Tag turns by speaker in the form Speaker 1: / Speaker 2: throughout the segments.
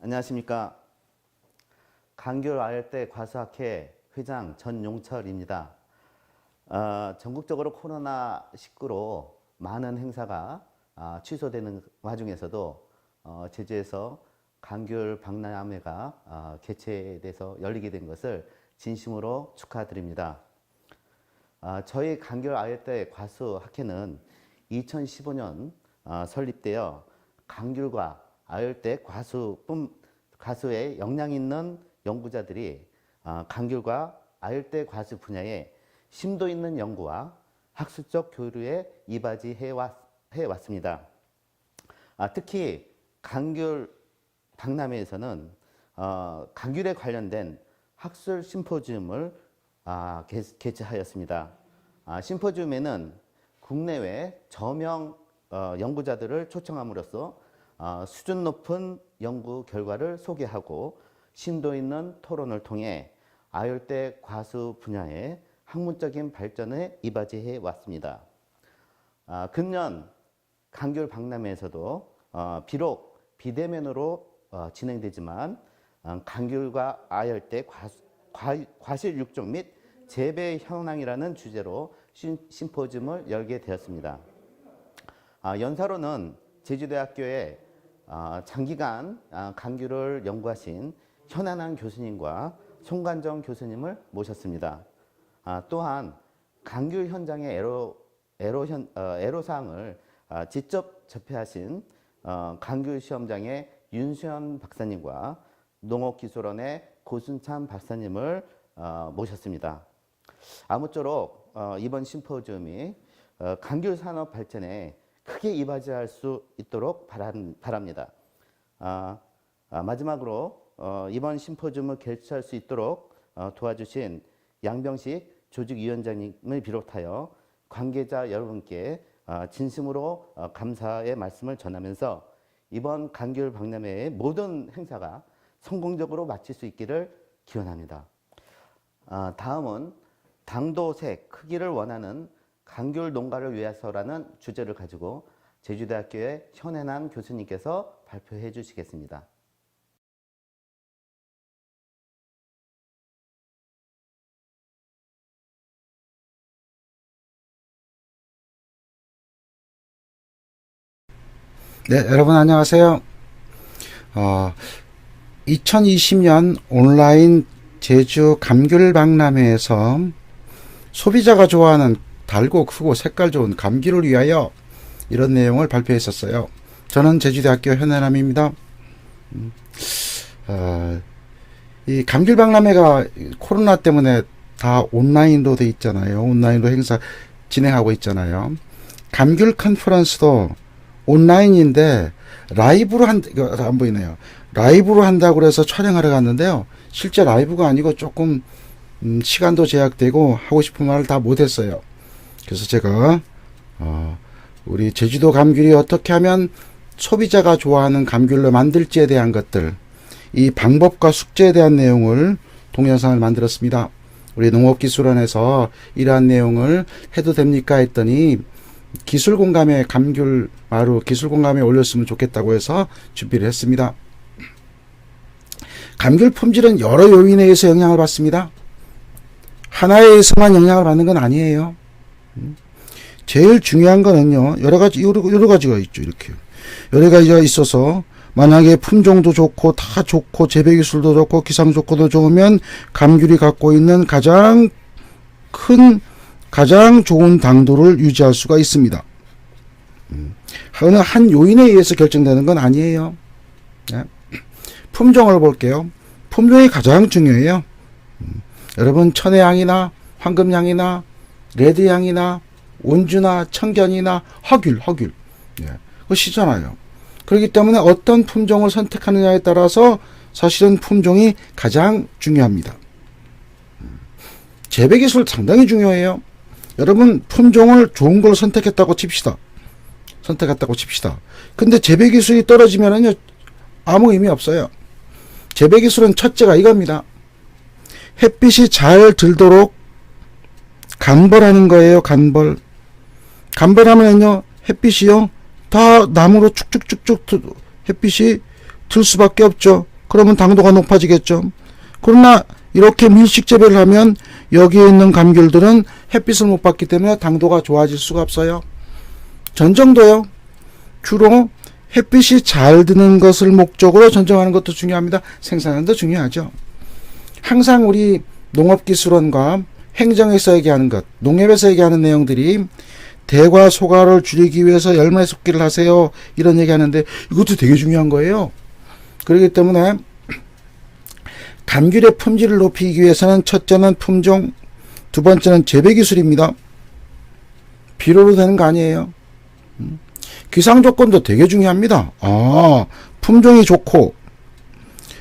Speaker 1: 안녕하십니까. 강귤아열대 과수학회 회장 전용철입니다. 전국적으로 코로나19로 많은 행사가 취소되는 와중에서도 제주에서 강귤 박람회가 개최돼서 열리게 된 것을 진심으로 축하드립니다. 저희 강귤아열대 과수학회는 2015년 설립되어 강귤과 아열대 과수에 역량 있는 연구자들이 강귤과 아열대 과수 분야에 심도 있는 연구와 학술적 교류에 이바지해 왔습니다. 특히 강귤 박람회에서는 강귤에 관련된 학술 심포지움을 개최하였습니다. 심포지움에는 국내외 저명 연구자들을 초청함으로써 수준 높은 연구 결과를 소개하고 심도 있는 토론을 통해 아열대 과수 분야의 학문적인 발전에 이바지해 왔습니다. 금년 강귤 박람회에서도 비록 비대면으로 진행되지만 강귤과 아열대 과실 육종 및 재배 현황이라는 주제로 심포지움을 열게 되었습니다. 연사로는 제주대학교의 장기간 강귤을 연구하신 현한한 교수님과 송관정 교수님을 모셨습니다. 또한 강귤 현장의 애로사항을 직접 접해하신 강귤 시험장의 윤수현 박사님과 농업기술원의 고순참 박사님을 모셨습니다. 아무쪼록 이번 심포지움이 강귤 산업 발전에 크게 이바지할 수 있도록 바랍니다. 마지막으로 이번 심포지움을 개최할 수 있도록 도와주신 양병식 조직위원장님을 비롯하여 관계자 여러분께 진심으로 감사의 말씀을 전하면서 이번 강귤 박람회의 모든 행사가 성공적으로 마칠 수 있기를 기원합니다. 다음은 당도색 크기를 원하는 강귤 농가를 위해서라는 주제를 가지고 제주대학교의 현해남 교수님께서 발표해 주시겠습니다.
Speaker 2: 네, 여러분 안녕하세요. 2020년 온라인 제주 감귤 박람회에서 소비자가 좋아하는 달고 크고 색깔 좋은 감귤을 위하여 이런 내용을 발표했었어요. 저는 제주대학교 현해남입니다. 이 감귤 박람회가 코로나 때문에 다 온라인으로 돼 있잖아요. 온라인으로 행사 진행하고 있잖아요. 감귤 컨퍼런스도 온라인인데 라이브로 안 보이네요. 라이브로 한다고 해서 촬영하러 갔는데요. 실제 라이브가 아니고 조금 시간도 제약되고 하고 싶은 말을 다 못했어요. 그래서 제가 우리 제주도 감귤이 어떻게 하면 소비자가 좋아하는 감귤로 만들지에 대한 것들, 이 방법과 숙제에 대한 내용을 동영상을 만들었습니다. 우리 농업기술원에서 이러한 내용을 해도 됩니까 했더니 기술공감에 감귤 마루 기술공감에 올렸으면 좋겠다고 해서 준비를 했습니다. 감귤 품질은 여러 요인에 의해서 영향을 받습니다. 하나에 의해서만 영향을 받는 건 아니에요. 제일 중요한 거는요, 여러 가지가 있죠. 이렇게 여러 가지가 있어서 만약에 품종도 좋고 다 좋고 재배 기술도 좋고 기상 조건도 좋으면 감귤이 갖고 있는 가장 좋은 당도를 유지할 수가 있습니다. 어느 한 요인에 의해서 결정되는 건 아니에요. 네. 품종을 볼게요. 품종이 가장 중요해요. 여러분 천혜향이나 황금향이나 레드향이나 온주나 청견이나 허귤 예, 그거 시잖아요. 그렇기 때문에 어떤 품종을 선택하느냐에 따라서 사실은 품종이 가장 중요합니다. 재배기술 상당히 중요해요. 여러분 품종을 좋은 걸 선택했다고 칩시다. 근데 재배기술이 떨어지면은요 아무 의미 없어요. 재배기술은 첫째가 이겁니다. 햇빛이 잘 들도록 간벌하는 거예요. 간벌하면요 햇빛이요 다 나무로 축축축축 햇빛이 들 수밖에 없죠. 그러면 당도가 높아지겠죠. 그러나 이렇게 밀식 재배를 하면 여기에 있는 감귤들은 햇빛을 못 받기 때문에 당도가 좋아질 수가 없어요. 전정도요. 주로 햇빛이 잘 드는 것을 목적으로 전정하는 것도 중요합니다. 생산도 중요하죠. 항상 우리 농업기술원과 행정에서 얘기하는 것, 농협에서 얘기하는 내용들이 대과 소가를 줄이기 위해서 열매 쏟기를 하세요. 이런 얘기하는데 이것도 되게 중요한 거예요. 그렇기 때문에 감귤의 품질을 높이기 위해서는 첫째는 품종, 두 번째는 재배 기술입니다. 비료로 되는 거 아니에요. 기상 조건도 되게 중요합니다. 품종이 좋고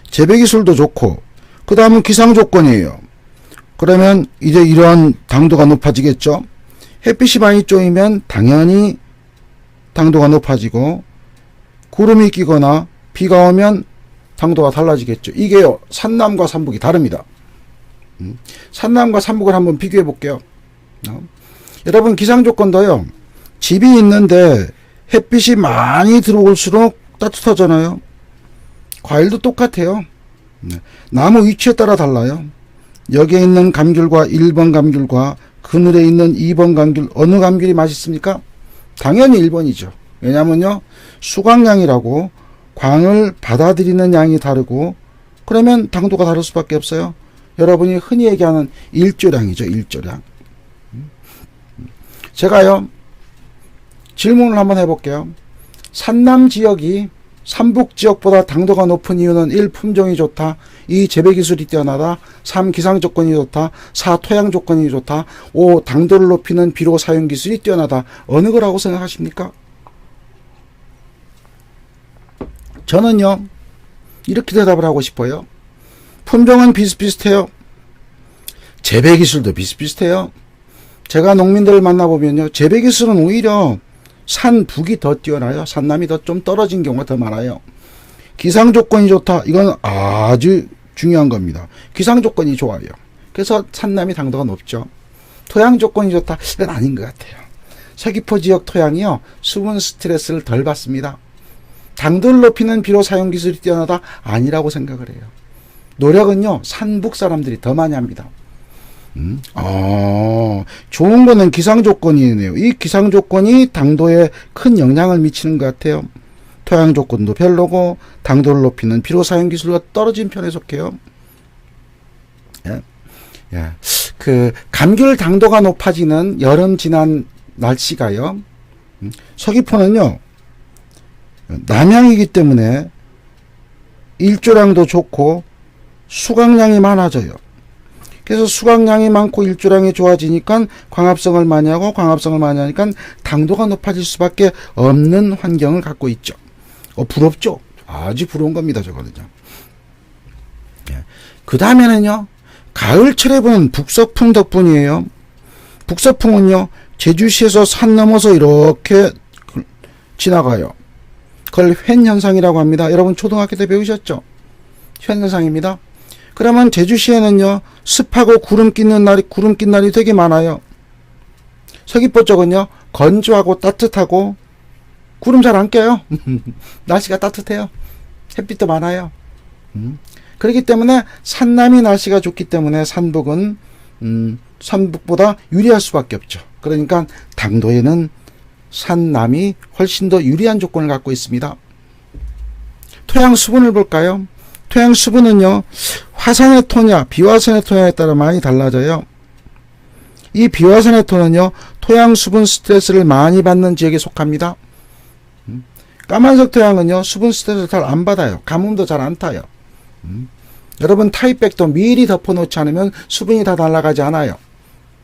Speaker 2: 재배 기술도 좋고 그 다음은 기상 조건이에요. 그러면 이제 이런 당도가 높아지겠죠. 햇빛이 많이 쪼이면 당연히 당도가 높아지고 구름이 끼거나 비가 오면 당도가 달라지겠죠. 이게요, 산남과 산북이 다릅니다. 산남과 산북을 한번 비교해 볼게요. 여러분 기상 조건도요, 집이 있는데 햇빛이 많이 들어올수록 따뜻하잖아요. 과일도 똑같아요. 나무 위치에 따라 달라요. 여기에 있는 감귤과 1번 감귤과 그늘에 있는 2번 감귤, 어느 감귤이 맛있습니까? 당연히 1번이죠. 왜냐면요, 수광량이라고 광을 받아들이는 양이 다르고 그러면 당도가 다를 수밖에 없어요. 여러분이 흔히 얘기하는 일조량이죠. 일조량. 제가요, 질문을 한번 해볼게요. 산남 지역이 삼북 지역보다 당도가 높은 이유는 1. 품종이 좋다, 2. 재배 기술이 뛰어나다, 3. 기상 조건이 좋다, 4. 토양 조건이 좋다, 5. 당도를 높이는 비료 사용 기술이 뛰어나다. 어느 거라고 생각하십니까? 저는요, 이렇게 대답을 하고 싶어요. 품종은 비슷비슷해요. 재배 기술도 비슷비슷해요. 제가 농민들을 만나보면요, 재배 기술은 오히려 산 북이 더 뛰어나요. 산남이 더 좀 떨어진 경우가 더 많아요. 기상 조건이 좋다. 이건 아주 중요한 겁니다. 기상 조건이 좋아요. 그래서 산남이 당도가 높죠. 토양 조건이 좋다. 이건 아닌 것 같아요. 서귀포 지역 토양이요, 수분 스트레스를 덜 받습니다. 당도를 높이는 비료 사용 기술이 뛰어나다? 아니라고 생각을 해요. 노력은요, 산북 사람들이 더 많이 합니다. 좋은 거는 기상 조건이네요. 이 기상 조건이 당도에 큰 영향을 미치는 것 같아요. 토양 조건도 별로고 당도를 높이는 비료 사용 기술과 떨어진 편에 속해요. 예. 그 감귤 당도가 높아지는 여름 지난 날씨가요, 서귀포는요, 남향이기 때문에 일조량도 좋고 수강량이 많아져요. 그래서 수강량이 많고 일조량이 좋아지니까 광합성을 많이 하고 광합성을 많이 하니까 당도가 높아질 수밖에 없는 환경을 갖고 있죠. 부럽죠? 아주 부러운 겁니다, 저거는요. 그 다음에는요, 가을철에 보는 북서풍 덕분이에요. 북서풍은요, 제주시에서 산 넘어서 이렇게 지나가요. 그걸 횡현상이라고 합니다. 여러분 초등학교 때 배우셨죠? 횡현상입니다. 그러면 제주시에는요, 습하고 구름 낀 날이 되게 많아요. 서귀포 쪽은요, 건조하고 따뜻하고 구름 잘 안 껴요. 날씨가 따뜻해요. 햇빛도 많아요. 그렇기 때문에 산남이 날씨가 좋기 때문에 산북은 산북보다 유리할 수밖에 없죠. 그러니까 당도에는 산남이 훨씬 더 유리한 조건을 갖고 있습니다. 토양 수분을 볼까요? 토양 수분은요, 화산의 토냐, 비화산의 토냐에 따라 많이 달라져요. 이 비화산의 토는요, 토양 수분 스트레스를 많이 받는 지역에 속합니다. 까만색 토양은요, 수분 스트레스를 잘 안 받아요. 가뭄도 잘 안 타요. 여러분 타이백도 미리 덮어놓지 않으면 수분이 다 날아가지 않아요.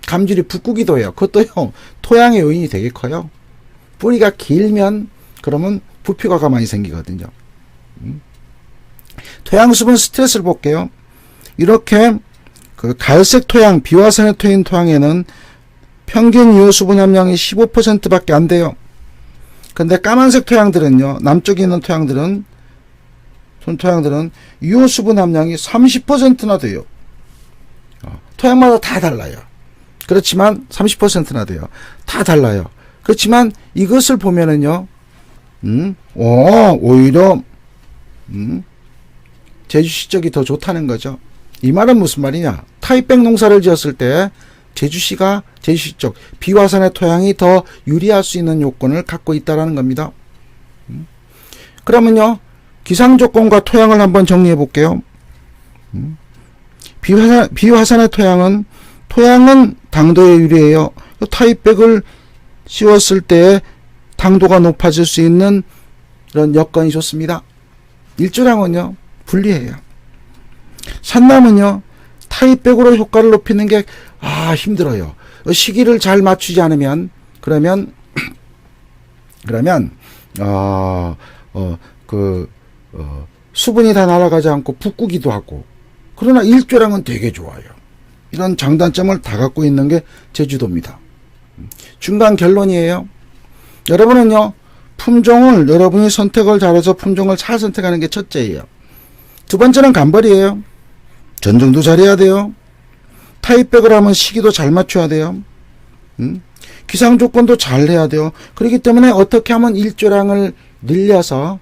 Speaker 2: 감질이 붓기도 해요. 그것도요, 토양의 요인이 되게 커요. 뿌리가 길면 그러면 부피가 많이 생기거든요. 토양 수분 스트레스를 볼게요. 이렇게 그 갈색 토양, 비화산의 토인 토양에는 평균 유효 수분 함량이 15%밖에 안 돼요. 근데 까만색 토양들은요, 남쪽에 있는 토양들은 유효 수분 함량이 30%나 돼요. 토양마다 다 달라요. 그렇지만 30%나 돼요. 다 달라요. 그렇지만 이것을 보면은요, 오히려 제주시 쪽이 더 좋다는 거죠. 이 말은 무슨 말이냐? 타입백 농사를 지었을 때 제주시 쪽 비화산의 토양이 더 유리할 수 있는 요건을 갖고 있다는 겁니다. 그러면요, 기상조건과 토양을 한번 정리해 볼게요. 비화산의 토양은 당도에 유리해요. 타입백을 씌웠을 때 당도가 높아질 수 있는 이런 여건이 좋습니다. 일조량은요, 불리해요. 산남은요, 타입백으로 효과를 높이는 게 힘들어요. 시기를 잘 맞추지 않으면 그러면 수분이 다 날아가지 않고 붓구기도 하고, 그러나 일조량은 되게 좋아요. 이런 장단점을 다 갖고 있는 게 제주도입니다. 중간 결론이에요. 여러분은요, 품종을 여러분이 선택을 잘해서 품종을 잘 선택하는 게 첫째예요. 두 번째는 간벌이에요. 전정도 잘해야 돼요. 타입백을 하면 시기도 잘 맞춰야 돼요. 기상 조건도 잘 해야 돼요. 그렇기 때문에 어떻게 하면 일조량을 늘려서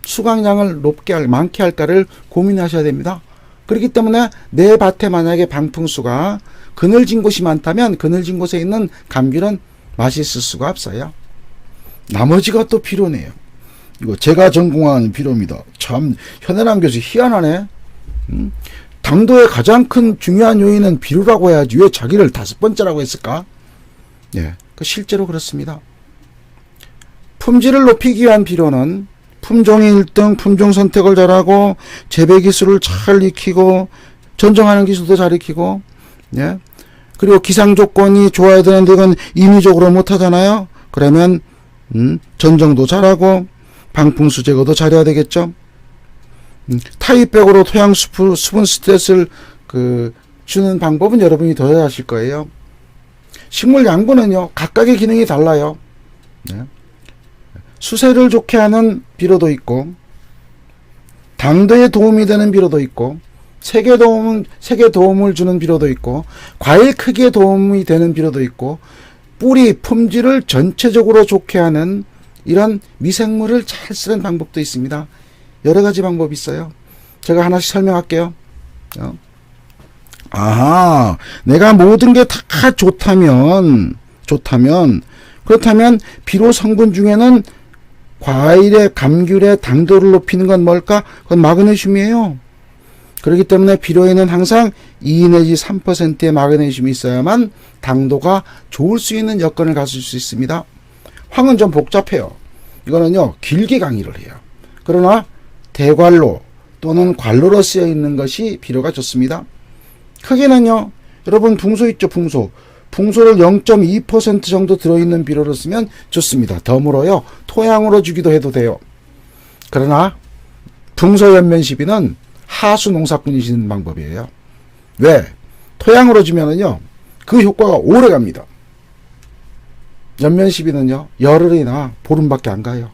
Speaker 2: 수강량을 많게 할까를 고민하셔야 됩니다. 그렇기 때문에 내 밭에 만약에 방풍수가 그늘진 곳이 많다면 그늘진 곳에 있는 감귤은 맛있을 수가 없어요. 나머지가 또 비료네요. 이거 제가 전공한 비료입니다. 참 현해남 교수 희한하네. 당도의 가장 큰 중요한 요인은 비료라고 해야지 왜 자기를 5번째라고 했을까? 예, 실제로 그렇습니다. 품질을 높이기 위한 비료는 품종이 1등, 품종 선택을 잘하고 재배 기술을 잘 익히고 전정하는 기술도 잘 익히고, 예, 그리고 기상 조건이 좋아야 되는데 이건 인위적으로 못하잖아요. 그러면 전정도 잘하고 방풍수 제거도 잘해야 되겠죠. 타입백으로 토양 수분 스트레스를 주는 방법은 여러분이 더 하실 거예요. 식물 양분은요, 각각의 기능이 달라요. 네. 수세를 좋게 하는 비료도 있고, 당도에 도움이 되는 비료도 있고, 색에 도움을 주는 비료도 있고, 과일 크기에 도움이 되는 비료도 있고, 뿌리 품질을 전체적으로 좋게 하는 이런 미생물을 잘 쓰는 방법도 있습니다. 여러 가지 방법이 있어요. 제가 하나씩 설명할게요. 내가 모든 게 다 좋다면 그렇다면 비료 성분 중에는 과일의 감귤의 당도를 높이는 건 뭘까? 그건 마그네슘이에요. 그렇기 때문에 비료에는 항상 2 내지 3%의 마그네슘이 있어야만 당도가 좋을 수 있는 여건을 갖출 수 있습니다. 황은 좀 복잡해요. 이거는요, 길게 강의를 해요. 그러나 대관로 또는 관로로 쓰여 있는 것이 비료가 좋습니다. 크기는요, 여러분 붕소 있죠, 붕소. 붕소를 0.2% 정도 들어있는 비료를 쓰면 좋습니다. 덤으로요, 토양으로 주기도 해도 돼요. 그러나 붕소 연면 시비는 하수 농사꾼이 지는 방법이에요. 왜? 토양으로 주면은요, 그 효과가 오래 갑니다. 연면 시비는요, 열흘이나 보름밖에 안 가요.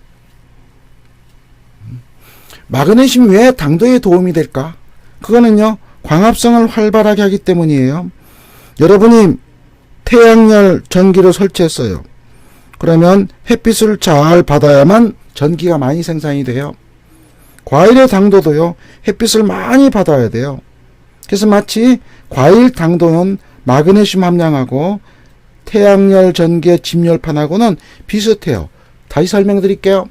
Speaker 2: 마그네슘이 왜 당도에 도움이 될까? 그거는요, 광합성을 활발하게 하기 때문이에요. 여러분이 태양열 전기를 설치했어요. 그러면 햇빛을 잘 받아야만 전기가 많이 생산이 돼요. 과일의 당도도요, 햇빛을 많이 받아야 돼요. 그래서 마치 과일 당도는 마그네슘 함량하고 태양열 전기의 집열판하고는 비슷해요. 다시 설명드릴게요.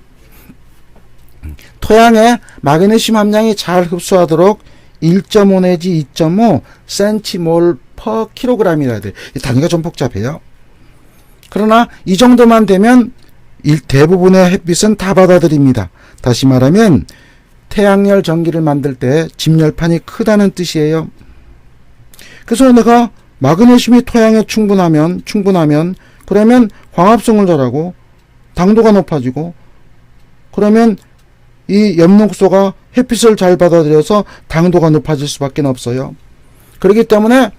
Speaker 2: 토양에 마그네슘 함량이 잘 흡수하도록 1.5 내지 2.5 cmol per kg이라 돼. 이 단위가 좀 복잡해요. 그러나 이 정도만 되면 대부분의 햇빛은 다 받아들입니다. 다시 말하면 태양열 전기를 만들 때 집열판이 크다는 뜻이에요. 그래서 내가 마그네슘이 토양에 충분하면 그러면 광합성을 잘하고 당도가 높아지고, 그러면 이 엽록소가 햇빛을 잘 받아들여서 당도가 높아질 수밖에 없어요. 그렇기 때문에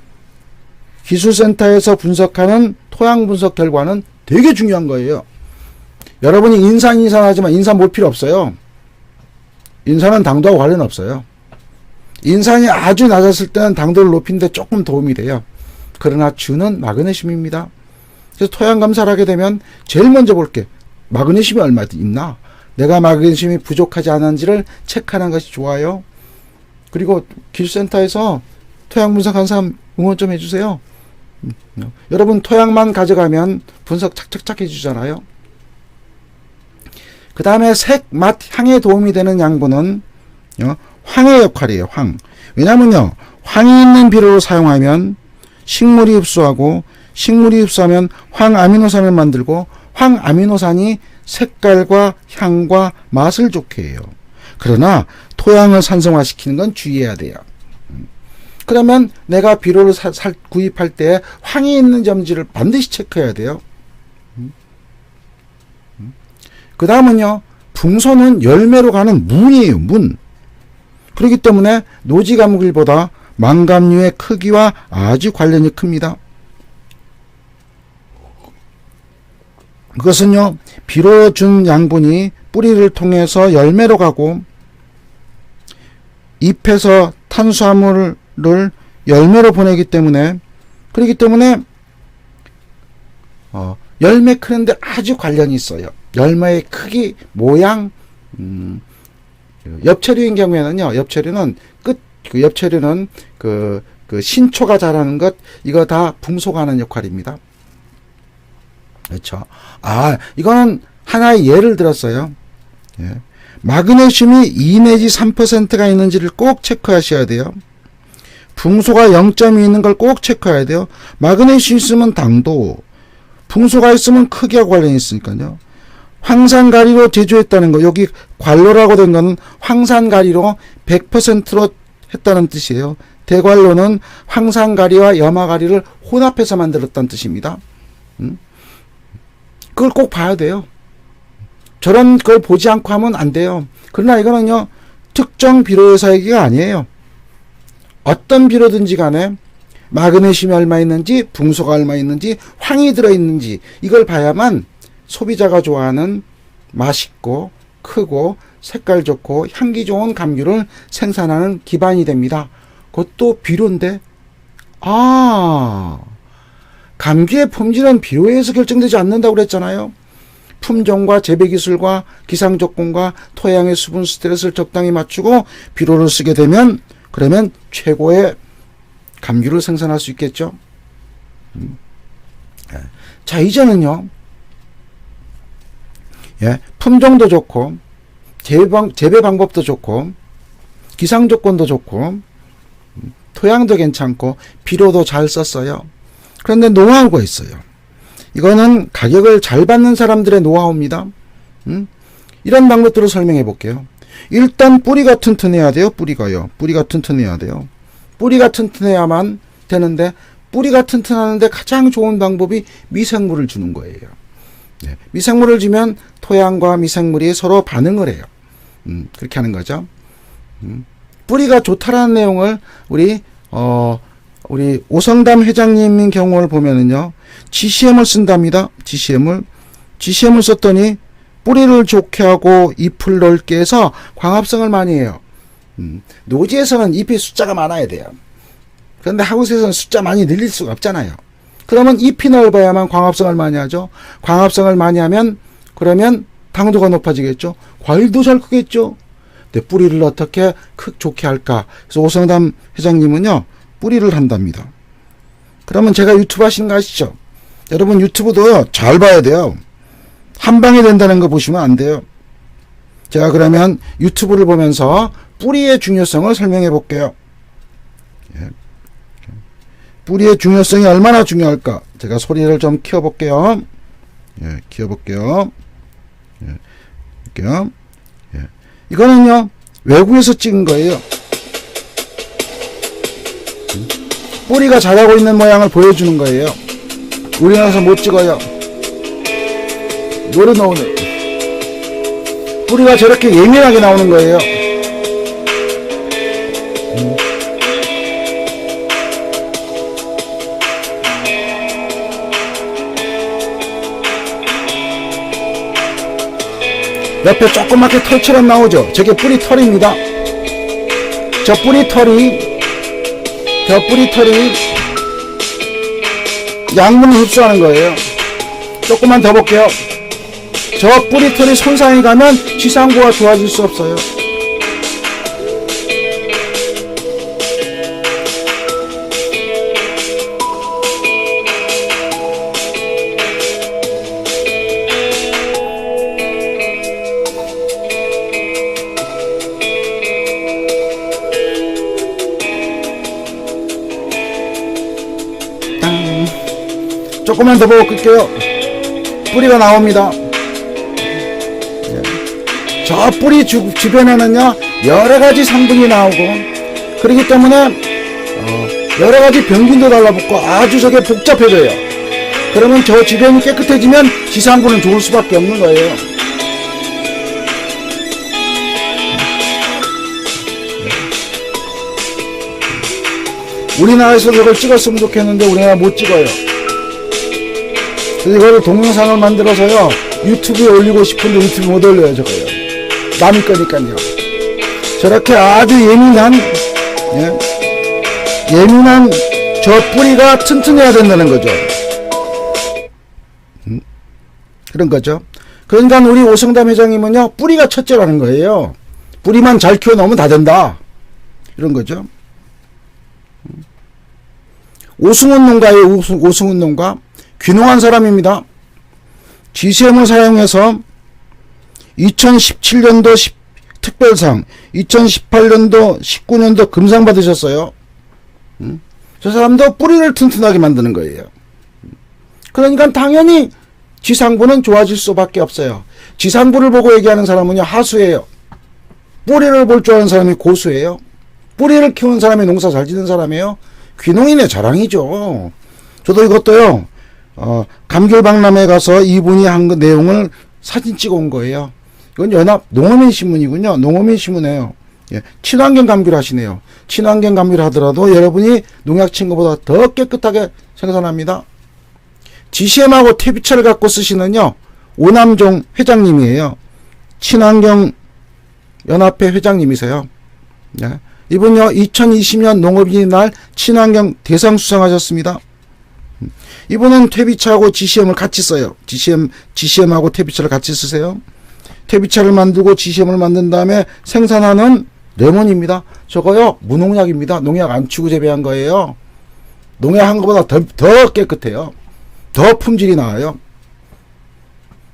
Speaker 2: 기술센터에서 분석하는 토양 분석 결과는 되게 중요한 거예요. 여러분이 인산하지만 인산 볼 필요 없어요. 인산은 당도하고 관련 없어요. 인산이 아주 낮았을 때는 당도를 높이는데 조금 도움이 돼요. 그러나 주는 마그네슘입니다. 그래서 토양 감사를 하게 되면 제일 먼저 볼 게 마그네슘이 얼마 있나? 내가 마그네슘이 부족하지 않은지를 체크하는 것이 좋아요. 그리고 기술센터에서 토양 분석한 사람 응원 좀 해주세요. 여러분 토양만 가져가면 분석 착착착 해주잖아요. 그 다음에 색, 맛, 향에 도움이 되는 양분은 황의 역할이에요. 황. 왜냐면요, 황이 있는 비료를 사용하면 식물이 흡수하고, 식물이 흡수하면 황아미노산을 만들고, 황아미노산이 색깔과 향과 맛을 좋게 해요. 그러나 토양을 산성화시키는 건 주의해야 돼요. 그러면 내가 비료를 구입할 때 황이 있는 점지를 반드시 체크해야 돼요. 그 다음은요, 붕소는 열매로 가는 문이에요. 문. 그렇기 때문에 노지감귤보다 망감류의 크기와 아주 관련이 큽니다. 그것은요, 비료 준 양분이 뿌리를 통해서 열매로 가고 잎에서 탄수화물을 열매로 보내기 때문에, 그렇기 때문에 열매 크는데 아주 관련이 있어요. 열매의 크기, 모양. 엽채류인 경우에는요, 엽채류는 엽채류는 그 신초가 자라는 것, 이거 다 붕소가 하는 역할입니다. 그렇죠. 이거는 하나의 예를 들었어요. 예. 마그네슘이 2 내지 3%가 있는지를 꼭 체크하셔야 돼요. 붕소가 0점이 있는 걸 꼭 체크해야 돼요. 마그네슘 있으면 당도, 붕소가 있으면 크기와 관련이 있으니까요. 황산가리로 제조했다는 거, 여기 관로라고 된 거는 황산가리로 100%로 했다는 뜻이에요. 대관로는 황산가리와 염화가리를 혼합해서 만들었다는 뜻입니다. 그걸 꼭 봐야 돼요. 저런 걸 보지 않고 하면 안 돼요. 그러나 이거는요, 특정 비료에서 얘기가 아니에요. 어떤 비료든지 간에 마그네슘이 얼마 있는지, 붕소가 얼마 있는지, 황이 들어있는지, 이걸 봐야만 소비자가 좋아하는 맛있고 크고 색깔 좋고 향기 좋은 감귤을 생산하는 기반이 됩니다. 그것도 비료인데, 감귤의 품질은 비료에서 결정되지 않는다고 그랬잖아요. 품종과 재배기술과 기상조건과 토양의 수분 스트레스를 적당히 맞추고 비료를 쓰게 되면, 그러면 최고의 감귤을 생산할 수 있겠죠. 자, 이제는요, 품종도 좋고 재배 방법도 좋고 기상조건도 좋고 토양도 괜찮고 비료도 잘 썼어요. 그런데 노하우가 있어요. 이거는 가격을 잘 받는 사람들의 노하우입니다. 이런 방법들을 설명해 볼게요. 일단 뿌리가 튼튼해야 돼요. 뿌리가 튼튼해야 돼요. 뿌리가 튼튼해야만 되는데, 뿌리가 튼튼하는데 가장 좋은 방법이 미생물을 주는 거예요. 미생물을 주면 토양과 미생물이 서로 반응을 해요. 그렇게 하는 거죠. 뿌리가 좋다라는 내용을 우리 오성담 회장님인 경우를 보면은요, GCM을 쓴답니다. GCM을 썼더니 뿌리를 좋게 하고 잎을 넓게 해서 광합성을 많이 해요. 노지에서는 잎이 숫자가 많아야 돼요. 그런데 하우스에서는 숫자 많이 늘릴 수가 없잖아요. 그러면 잎이 넓어야만 광합성을 많이 하죠. 광합성을 많이 하면 그러면 당도가 높아지겠죠. 과일도 잘 크겠죠. 근데 뿌리를 어떻게 좋게 할까? 그래서 오성담 회장님은요, 뿌리를 한답니다. 그러면 제가 유튜브 하시는 거 아시죠? 여러분 유튜브도요, 잘 봐야 돼요. 한 방에 된다는 거 보시면 안 돼요. 제가 그러면 유튜브를 보면서 뿌리의 중요성을 설명해 볼게요. 뿌리의 중요성이 얼마나 중요할까? 제가 소리를 좀 키워볼게요. 키워볼게요. 이거는요, 외국에서 찍은 거예요. 뿌리가 자라고 있는 모양을 보여주는 거예요. 우리나라에서 못 찍어요. 노래 나오네. 뿌리가 저렇게 예민하게 나오는 거예요. 옆에 조그맣게 털처럼 나오죠. 저게 뿌리털입니다. 저 뿌리털이 양분을 흡수하는 거예요. 조금만 더 볼게요. 저 뿌리털이 손상이 가면 지상구가 좋아질 수 없어요. 조금만 더 보고 끌게요. 뿌리가 나옵니다. 저 뿌리 주변에는요 여러가지 성분이 나오고, 그렇기 때문에 여러가지 병균도 달라붙고 아주 저게 복잡해져요. 그러면 저 주변이 깨끗해지면 지상군은 좋을 수밖에 없는 거예요. 우리나라에서 저걸 찍었으면 좋겠는데 우리나라 못 찍어요. 그래서 이거를 동영상을 만들어서요 유튜브에 올리고 싶은데 유튜브 못 올려요. 저거요, 남의 거니까요. 저렇게 아주 예민한 저 뿌리가 튼튼해야 된다는 거죠. 그런 거죠. 그러니까 우리 오성담 회장님은요 뿌리가 첫째라는 거예요. 뿌리만 잘 키워놓으면 다 된다, 이런 거죠. 오승훈 농가예요. 오승훈 농가. 귀농한 사람입니다. GCM을 사용해서 2017년도 특별상, 2018년도 19년도 금상 받으셨어요. 저 사람도 뿌리를 튼튼하게 만드는 거예요. 그러니까 당연히 지상부는 좋아질 수밖에 없어요. 지상부를 보고 얘기하는 사람은요 하수예요. 뿌리를 볼 줄 아는 사람이 고수예요. 뿌리를 키우는 사람이 농사 잘 짓는 사람이에요. 귀농인의 자랑이죠. 저도 이것도요 감귤박람회 가서 이분이 한 그 내용을 사진 찍어 온 거예요. 이건 연합 농어민 신문이군요. 농어민 신문이에요. 예, 친환경 감귤 하시네요. 친환경 감귤 하더라도 여러분이 농약 친 것보다 더 깨끗하게 생산합니다. GCM하고 퇴비차를 갖고 쓰시는요 오남종 회장님이에요. 친환경 연합회 회장님이세요. 예. 이분요 2020년 농업인의 날 친환경 대상 수상하셨습니다. 이분은 퇴비차하고 GCM을 같이 써요. GCM하고 퇴비차를 같이 쓰세요. 퇴비차를 만들고 GCM을 만든 다음에 생산하는 레몬입니다. 저거요 무농약입니다. 농약 안 치고 재배한 거예요. 농약한 것보다 더 깨끗해요. 더 품질이 나아요.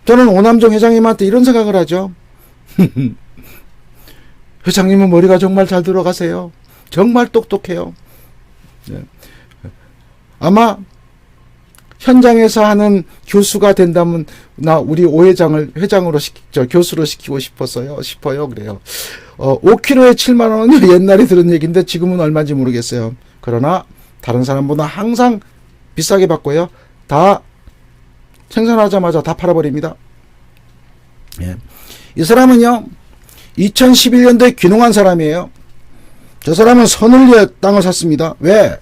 Speaker 2: 저는 오남정 회장님한테 이런 생각을 하죠. 회장님은 머리가 정말 잘 들어가세요. 정말 똑똑해요. 네. 아마 현장에서 하는 교수가 된다면 나 우리 오 회장을 회장으로 교수로 시키고 싶어요. 그래요. 5kg에 7만 원은 옛날에 들은 얘기인데 지금은 얼마인지 모르겠어요. 그러나 다른 사람보다 항상 비싸게 받고요. 다 생산하자마자 다 팔아버립니다. 예. 이 사람은요 2011년도에 귀농한 사람이에요. 저 사람은 서늘리에 땅을 샀습니다. 왜?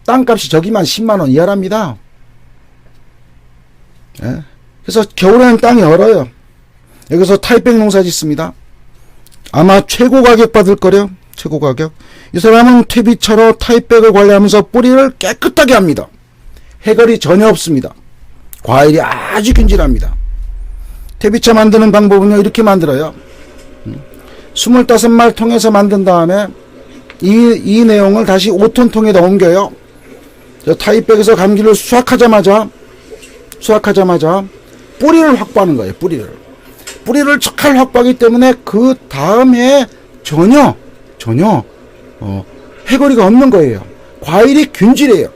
Speaker 2: 땅값이 저기만 10만원 이하랍니다. 예. 그래서 겨울에는 땅이 얼어요. 여기서 타이백 농사 짓습니다. 아마 최고 가격 받을 거래요. 최고 가격. 이 사람은 퇴비차로 타이백을 관리하면서 뿌리를 깨끗하게 합니다. 해결이 전혀 없습니다. 과일이 아주 균질합니다. 퇴비차 만드는 방법은요 이렇게 만들어요. 25말 통에서 만든 다음에 이 내용을 다시 5톤 통에다 옮겨요. 저 타이백에서 감귤을 수확하자마자 뿌리를 확보하는 거예요. 뿌리를 잘 확보하기 때문에 그 다음 해에 전혀 해거리가 없는 거예요. 과일이 균질해요.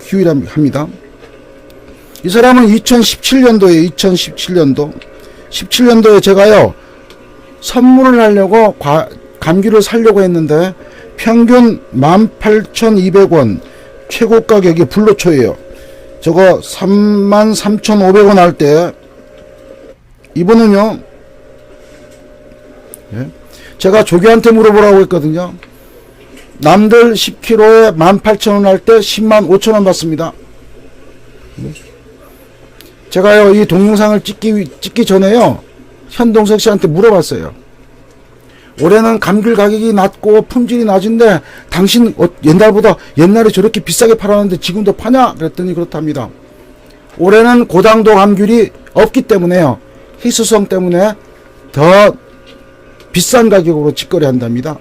Speaker 2: 균일합니다. 이 사람은 17년도에 제가요 선물을 하려고 감귤을 사려고 했는데 평균 18,200원 최고 가격이 불로초예요. 저거 33,500원 할 때 이번은요 예? 제가 조교한테 물어보라고 했거든요. 남들 10kg에 18,000원 할 때 105,000원 받습니다. 제가요 이 동영상을 찍기 전에요 현동석 씨한테 물어봤어요. 올해는 감귤 가격이 낮고 품질이 낮은데 당신 옛날에 저렇게 비싸게 팔았는데 지금도 파냐? 그랬더니 그렇답니다. 올해는 고당도 감귤이 없기 때문에요. 희소성 때문에 더 비싼 가격으로 직거래 한답니다.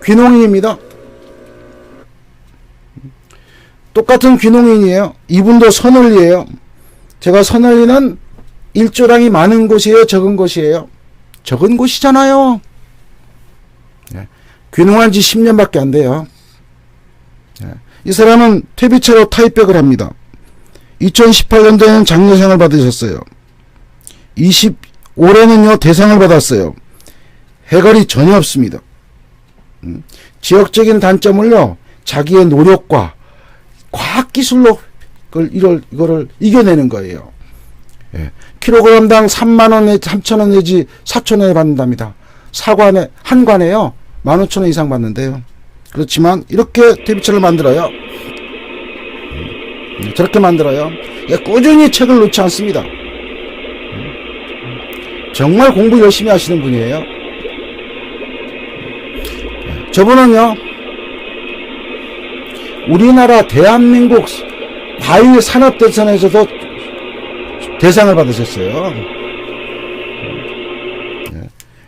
Speaker 2: 귀농인입니다. 똑같은 귀농인이에요. 이분도 서늘리예요. 제가 서늘리는 일조량이 많은 곳이에요, 적은 곳이에요? 적은 곳이잖아요. 네. 귀농한 지 10년밖에 안 돼요. 네. 이 사람은 퇴비차로 타입백을 합니다. 2018년도에는 장려상을 받으셨어요. 25년에는요 대상을 받았어요. 해결이 전혀 없습니다. 지역적인 단점을요 자기의 노력과 과학기술로 이거를 이겨내는 거예요. 예. 킬로그램당 3만원 내지 3천원 내지 4천원에 받는답니다. 사관에 한 관에요 15,000원 이상 받는데요. 그렇지만 이렇게 퇴비차를 만들어요. 저렇게 만들어요. 꾸준히 책을 놓지 않습니다. 정말 공부 열심히 하시는 분이에요. 저분은요 우리나라 대한민국 과일 산업대전에서도 대상을 받으셨어요.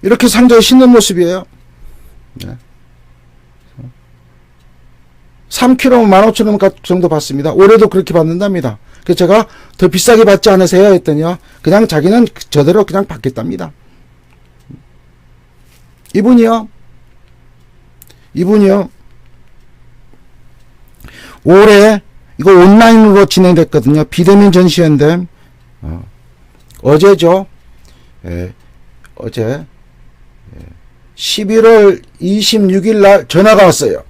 Speaker 2: 이렇게 상자에 싣는 모습이에요. 3kg 15,000원 정도 받습니다. 올해도 그렇게 받는답니다. 그래서 제가 더 비싸게 받지 않으세요 했더니요 그냥 자기는 저대로 그냥 받겠답니다. 이분이요 올해 이거 온라인으로 진행됐거든요. 비대면 전시회인데 어제죠. 어제 11월 26일 날 전화가 왔어요.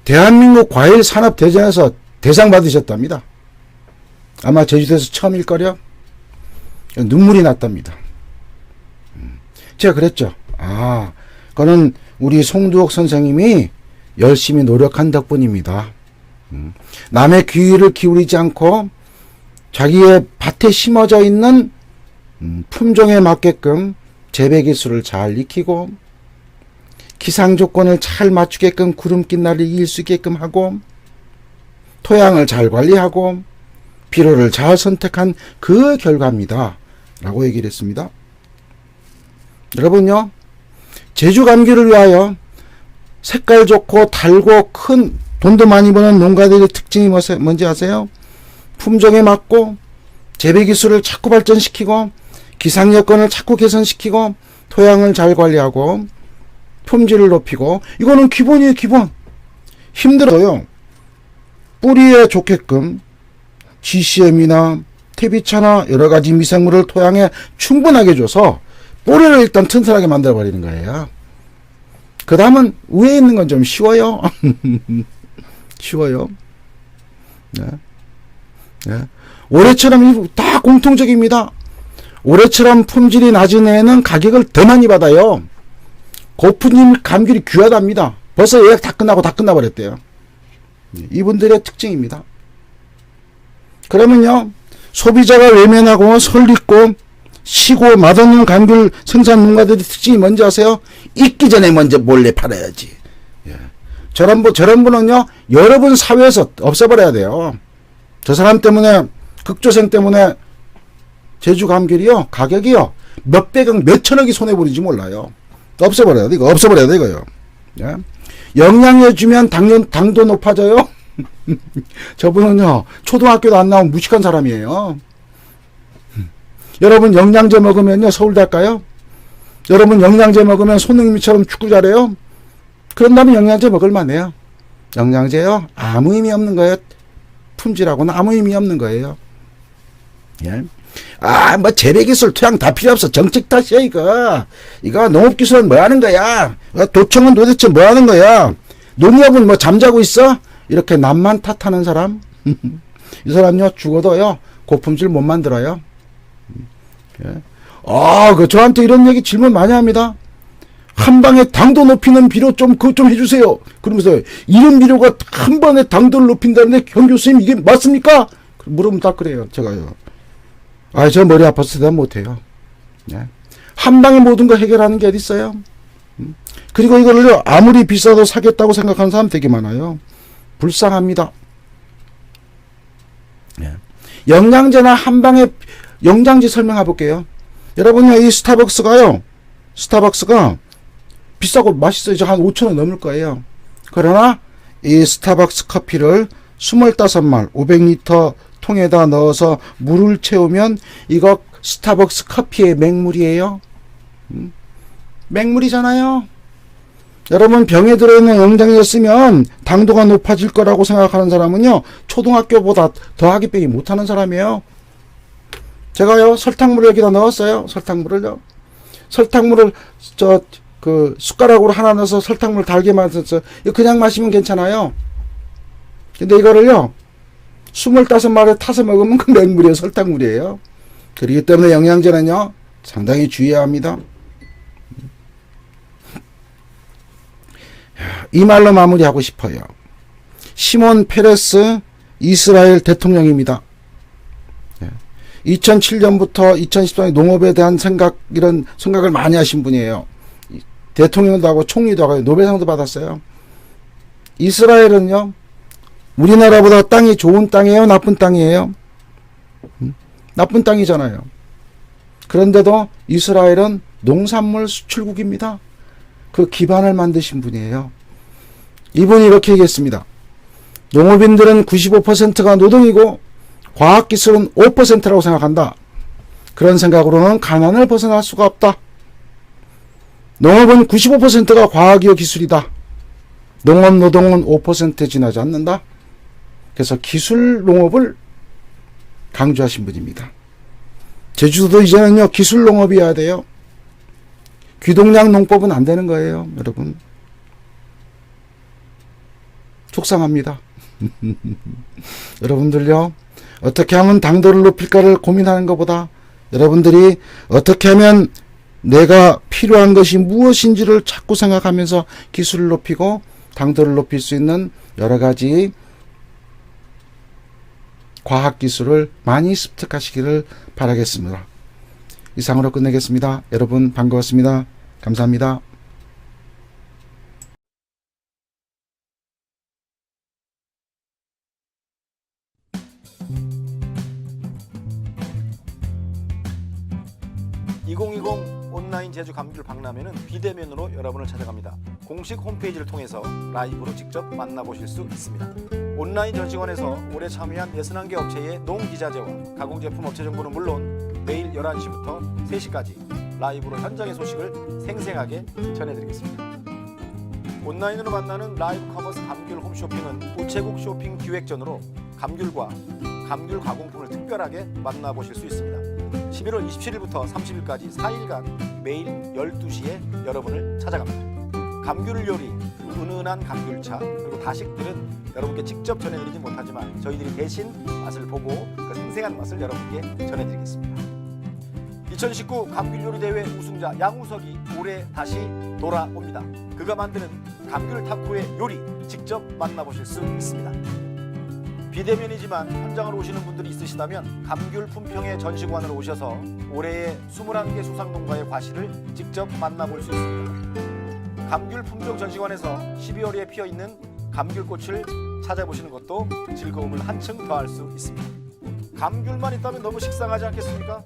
Speaker 2: 대한민국 과일 산업 대전에서 대상 받으셨답니다. 아마 제주도에서 처음일걸요. 눈물이 났답니다. 제가 그랬죠. 그거는 우리 송두옥 선생님이 열심히 노력한 덕분입니다. 남의 귀를 기울이지 않고 자기의 밭에 심어져 있는 품종에 맞게끔 재배 기술을 잘 익히고 기상 조건을 잘 맞추게끔 구름기날을 이길 수 있게끔 하고 토양을 잘 관리하고 비료를 잘 선택한 그 결과입니다. 라고 얘기를 했습니다. 여러분요, 제주 감귤을 위하여 색깔 좋고 달고 큰 돈도 많이 버는 농가들의 특징이 뭔지 아세요? 품종에 맞고 재배 기술을 자꾸 발전시키고 기상 여건을 자꾸 개선시키고 토양을 잘 관리하고 품질을 높이고 이거는 기본이에요. 기본. 힘들어요. 뿌리에 좋게끔 GCM이나 퇴비차나 여러가지 미생물을 토양에 충분하게 줘서 뿌리를 일단 튼튼하게 만들어버리는 거예요. 그 다음은 위에 있는 건 좀 쉬워요. 쉬워요. 네. 네. 올해처럼 다 공통적입니다. 올해처럼 품질이 낮은 애는 가격을 더 많이 받아요. 고품질 감귤이 귀하답니다. 벌써 예약 다 끝나버렸대요. 이분들의 특징입니다. 그러면요, 소비자가 외면하고 설익고 시고 맛없는 감귤 생산 농가들의 특징이 뭔지 아세요? 익기 전에 먼저 몰래 팔아야지. 저런 분은요, 여러분 사회에서 없애버려야 돼요. 저 사람 때문에, 극조생 때문에 제주 감귤이요, 가격이요, 몇백억, 몇천억이 손해버리지 몰라요. 없애버려야 돼, 이거요. 예? 영양제 주면 당도 높아져요? 저분은요, 초등학교도 안 나온 무식한 사람이에요. 여러분 영양제 먹으면요, 서울대 할까요? 여러분 영양제 먹으면 손흥민처럼 축구 잘해요? 그런다면 영양제 먹을만해요. 영양제요, 아무 의미 없는 거예요. 품질하고는 아무 의미 없는 거예요. 예? 뭐 재배기술 토양 다 필요 없어. 정책 탓이야 이거 농업기술은 뭐 하는 거야? 도청은 도대체 뭐 하는 거야? 농협은 뭐 잠자고 있어? 이렇게 남만 탓하는 사람. 이 사람요, 죽어도요 고품질 못 만들어요. 저한테 이런 얘기 질문 많이 합니다. 한 방에 당도 높이는 비료 그거 좀 해주세요. 그러면서 이런 비료가 한 방에 당도를 높인다는데 경 교수님 이게 맞습니까? 물으면 딱 그래요. 제가요. 저 머리 아파서 대답 못해요. 한 방에 모든 거 해결하는 게 어디 있어요? 그리고 이거를요, 아무리 비싸도 사겠다고 생각하는 사람 되게 많아요. 불쌍합니다. 영양제나 한 방에 영양제 설명해 볼게요. 여러분요, 이 스타벅스가 비싸고 맛있어요. 한 5,000원 넘을 거예요. 그러나 이 스타벅스 커피를 25말 500리터 통에다 넣어서 물을 채우면 이거 스타벅스 커피의 맹물이에요. 맹물이잖아요. 여러분 병에 들어있는 영양제였으면 당도가 높아질 거라고 생각하는 사람은요 초등학교보다 더하기 빼기 못하는 사람이에요. 제가요 설탕물을 여기다 넣었어요. 설탕물을 그 숟가락으로 하나 넣어서 설탕물 달게 만들었어요. 이거 그냥 마시면 괜찮아요. 근데 이거를요 25마리 타서 먹으면 그 맹물이에요. 설탕물이에요. 그렇기 때문에 영양제는요 상당히 주의해야 합니다. 이 말로 마무리하고 싶어요. 시몬 페레스 이스라엘 대통령입니다. 2007년부터 2014년 농업에 대한 이런 생각을 많이 하신 분이에요. 대통령도 하고 총리도 하고 노벨상도 받았어요. 이스라엘은요 우리나라보다 땅이 좋은 땅이에요, 나쁜 땅이에요? 나쁜 땅이잖아요. 그런데도 이스라엘은 농산물 수출국입니다. 그 기반을 만드신 분이에요. 이분이 이렇게 얘기했습니다. 농업인들은 95%가 노동이고 과학기술은 5%라고 생각한다. 그런 생각으로는 가난을 벗어날 수가 없다. 농업은 95%가 과학이요 기술이다. 농업 노동은 5%에 지나지 않는다. 그래서 기술 농업을 강조하신 분입니다. 제주도도 이제는요 기술 농업이어야 돼요. 귀동냥 농법은 안 되는 거예요, 여러분. 속상합니다. 여러분들요, 어떻게 하면 당도를 높일까를 고민하는 것보다 여러분들이 어떻게 하면 내가 필요한 것이 무엇인지를 자꾸 생각하면서 기술을 높이고 당도를 높일 수 있는 여러 가지 과학기술을 많이 습득하시기를 바라겠습니다. 이상으로 끝내겠습니다. 여러분 반가웠습니다. 감사합니다.
Speaker 3: 온라인 제주 감귤 박람회는 비대면으로 여러분을 찾아갑니다. 공식 홈페이지를 통해서 라이브로 직접 만나보실 수 있습니다. 온라인 전시관에서 올해 참여한 61개 업체의 농기자재와 가공제품 업체 정보는 물론 내일 11시부터 3시까지 라이브로 현장의 소식을 생생하게 전해드리겠습니다. 온라인으로 만나는 라이브 커머스 감귤 홈쇼핑은 우체국 쇼핑 기획전으로 감귤과 감귤 가공품을 특별하게 만나보실 수 있습니다. 11월 27일부터 30일까지 4일간 매일 12시에 여러분을 찾아갑니다. 감귤 요리, 은은한 감귤차, 그리고 다식들은 여러분께 직접 전해드리지 못하지만 저희들이 대신 맛을 보고 그 생생한 맛을 여러분께 전해드리겠습니다. 2019 감귤 요리 대회 우승자 양우석이 올해 다시 돌아옵니다. 그가 만드는 감귤 타코의 요리 직접 만나보실 수 있습니다. 비대면이지만 현장으로 오시는 분들이 있으시다면 감귤 품평회 전시관으로 오셔서 올해의 21개 수상농가의 과실을 직접 만나볼 수 있습니다. 감귤 품종 전시관에서 12월에 피어있는 감귤꽃을 찾아보시는 것도 즐거움을 한층 더할 수 있습니다. 감귤만 있다면 너무 식상하지 않겠습니까?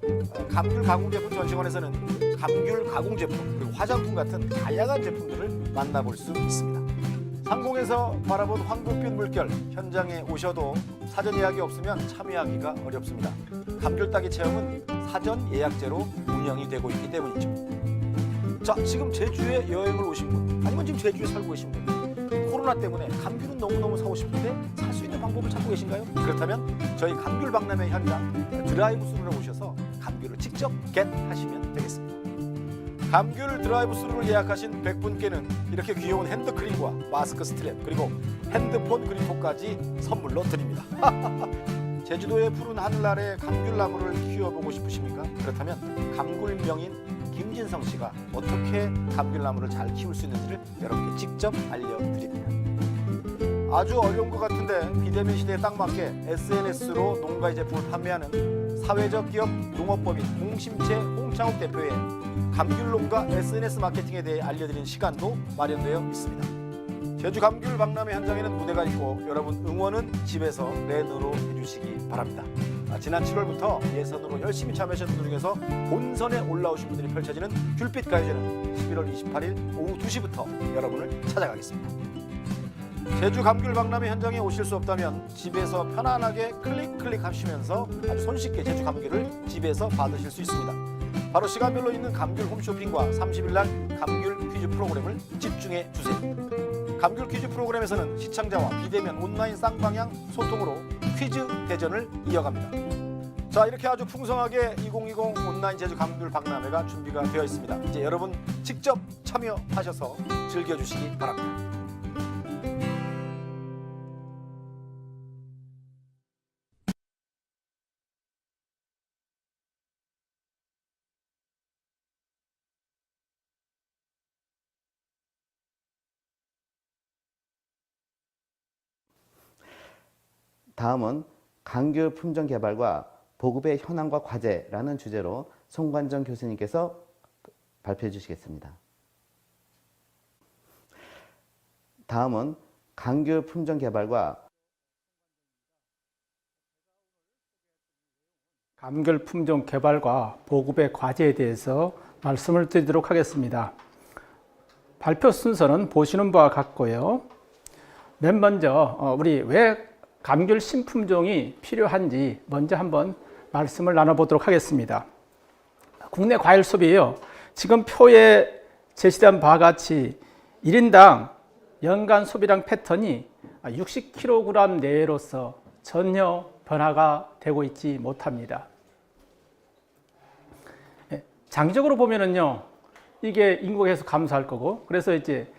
Speaker 3: 감귤 가공제품 전시관에서는 감귤 가공제품 그리고 화장품 같은 다양한 제품들을 만나볼 수 있습니다. 상공에서 바라본 황금빛 물결, 현장에 오셔도 사전 예약이 없으면 참여하기가 어렵습니다. 감귤 따기 체험은 사전 예약제로 운영이 되고 있기 때문이죠. 자, 지금 제주에 여행을 오신 분, 아니면 지금 제주에 살고 계신 분, 코로나 때문에 감귤은 너무너무 사고 싶은데 살 수 있는 방법을 찾고 계신가요? 그렇다면 저희 감귤 박람회 현장 드라이브 스루로 오셔서 감귤을 직접 겟하시면 되겠습니다. 감귤 드라이브 스루를 예약하신 100분께는 이렇게 귀여운 핸드크림과 마스크 스트랩 그리고 핸드폰 그립톡까지 선물로 드립니다. 제주도의 푸른 하늘 아래 감귤나무를 키워보고 싶으십니까? 그렇다면 감귤명인 김진성 씨가 어떻게 감귤나무를 잘 키울 수 있는지를 여러분께 직접 알려드립니다. 아주 어려운 것 같은데 비대면 시대에 딱 맞게 SNS로 농가의 제품을 판매하는 사회적 기업 농업법인 공심채 홍창욱 대표의 감귤농가 SNS 마케팅에 대해 알려드리는 시간도 마련되어 있습니다. 제주 감귤 박람회 현장에는 무대가 있고 여러분 응원은 집에서 랜으로 해주시기 바랍니다. 지난 7월부터 예선으로 열심히 참여하신 분들 중에서 본선에 올라오신 분들이 펼쳐지는 귤빛 가요제는 11월 28일 오후 2시부터 여러분을 찾아가겠습니다. 제주 감귤 박람회 현장에 오실 수 없다면 집에서 편안하게 클릭 하시면서 아주 손쉽게 제주 감귤을 집에서 받으실 수 있습니다. 바로 시간별로 있는 감귤 홈쇼핑과 30일 날 감귤 퀴즈 프로그램을 집중 집중해 주세요. 감귤 퀴즈 프로그램에서는 시청자와 비대면 온라인 쌍방향 소통으로 퀴즈 대전을 이어갑니다. 자, 이렇게 아주 풍성하게 2020 온라인 제주 감귤 박람회가 준비가 되어 있습니다. 이제 여러분 직접 참여하셔서 즐겨주시기 바랍니다.
Speaker 1: 다음은 감귤 품종 개발과 보급의 현황과 과제라는 주제로 송관정 교수님께서 발표해 주시겠습니다. 다음은 감귤 품종 개발과
Speaker 4: 감귤 품종 개발과 보급의 과제에 대해서 말씀을 드리도록 하겠습니다. 발표 순서는 보시는 바와 같고요. 맨 먼저 우리 왜 감귤 신품종이 필요한지 먼저 한번 말씀을 나눠보도록 하겠습니다. 국내 과일 소비요. 지금 표에 제시된 바와 같이 1인당 연간 소비량 패턴이 60kg 내로서 전혀 변화가 되고 있지 못합니다. 장기적으로 보면은요, 이게 인구가 계속 감소할 거고, 그래서 이제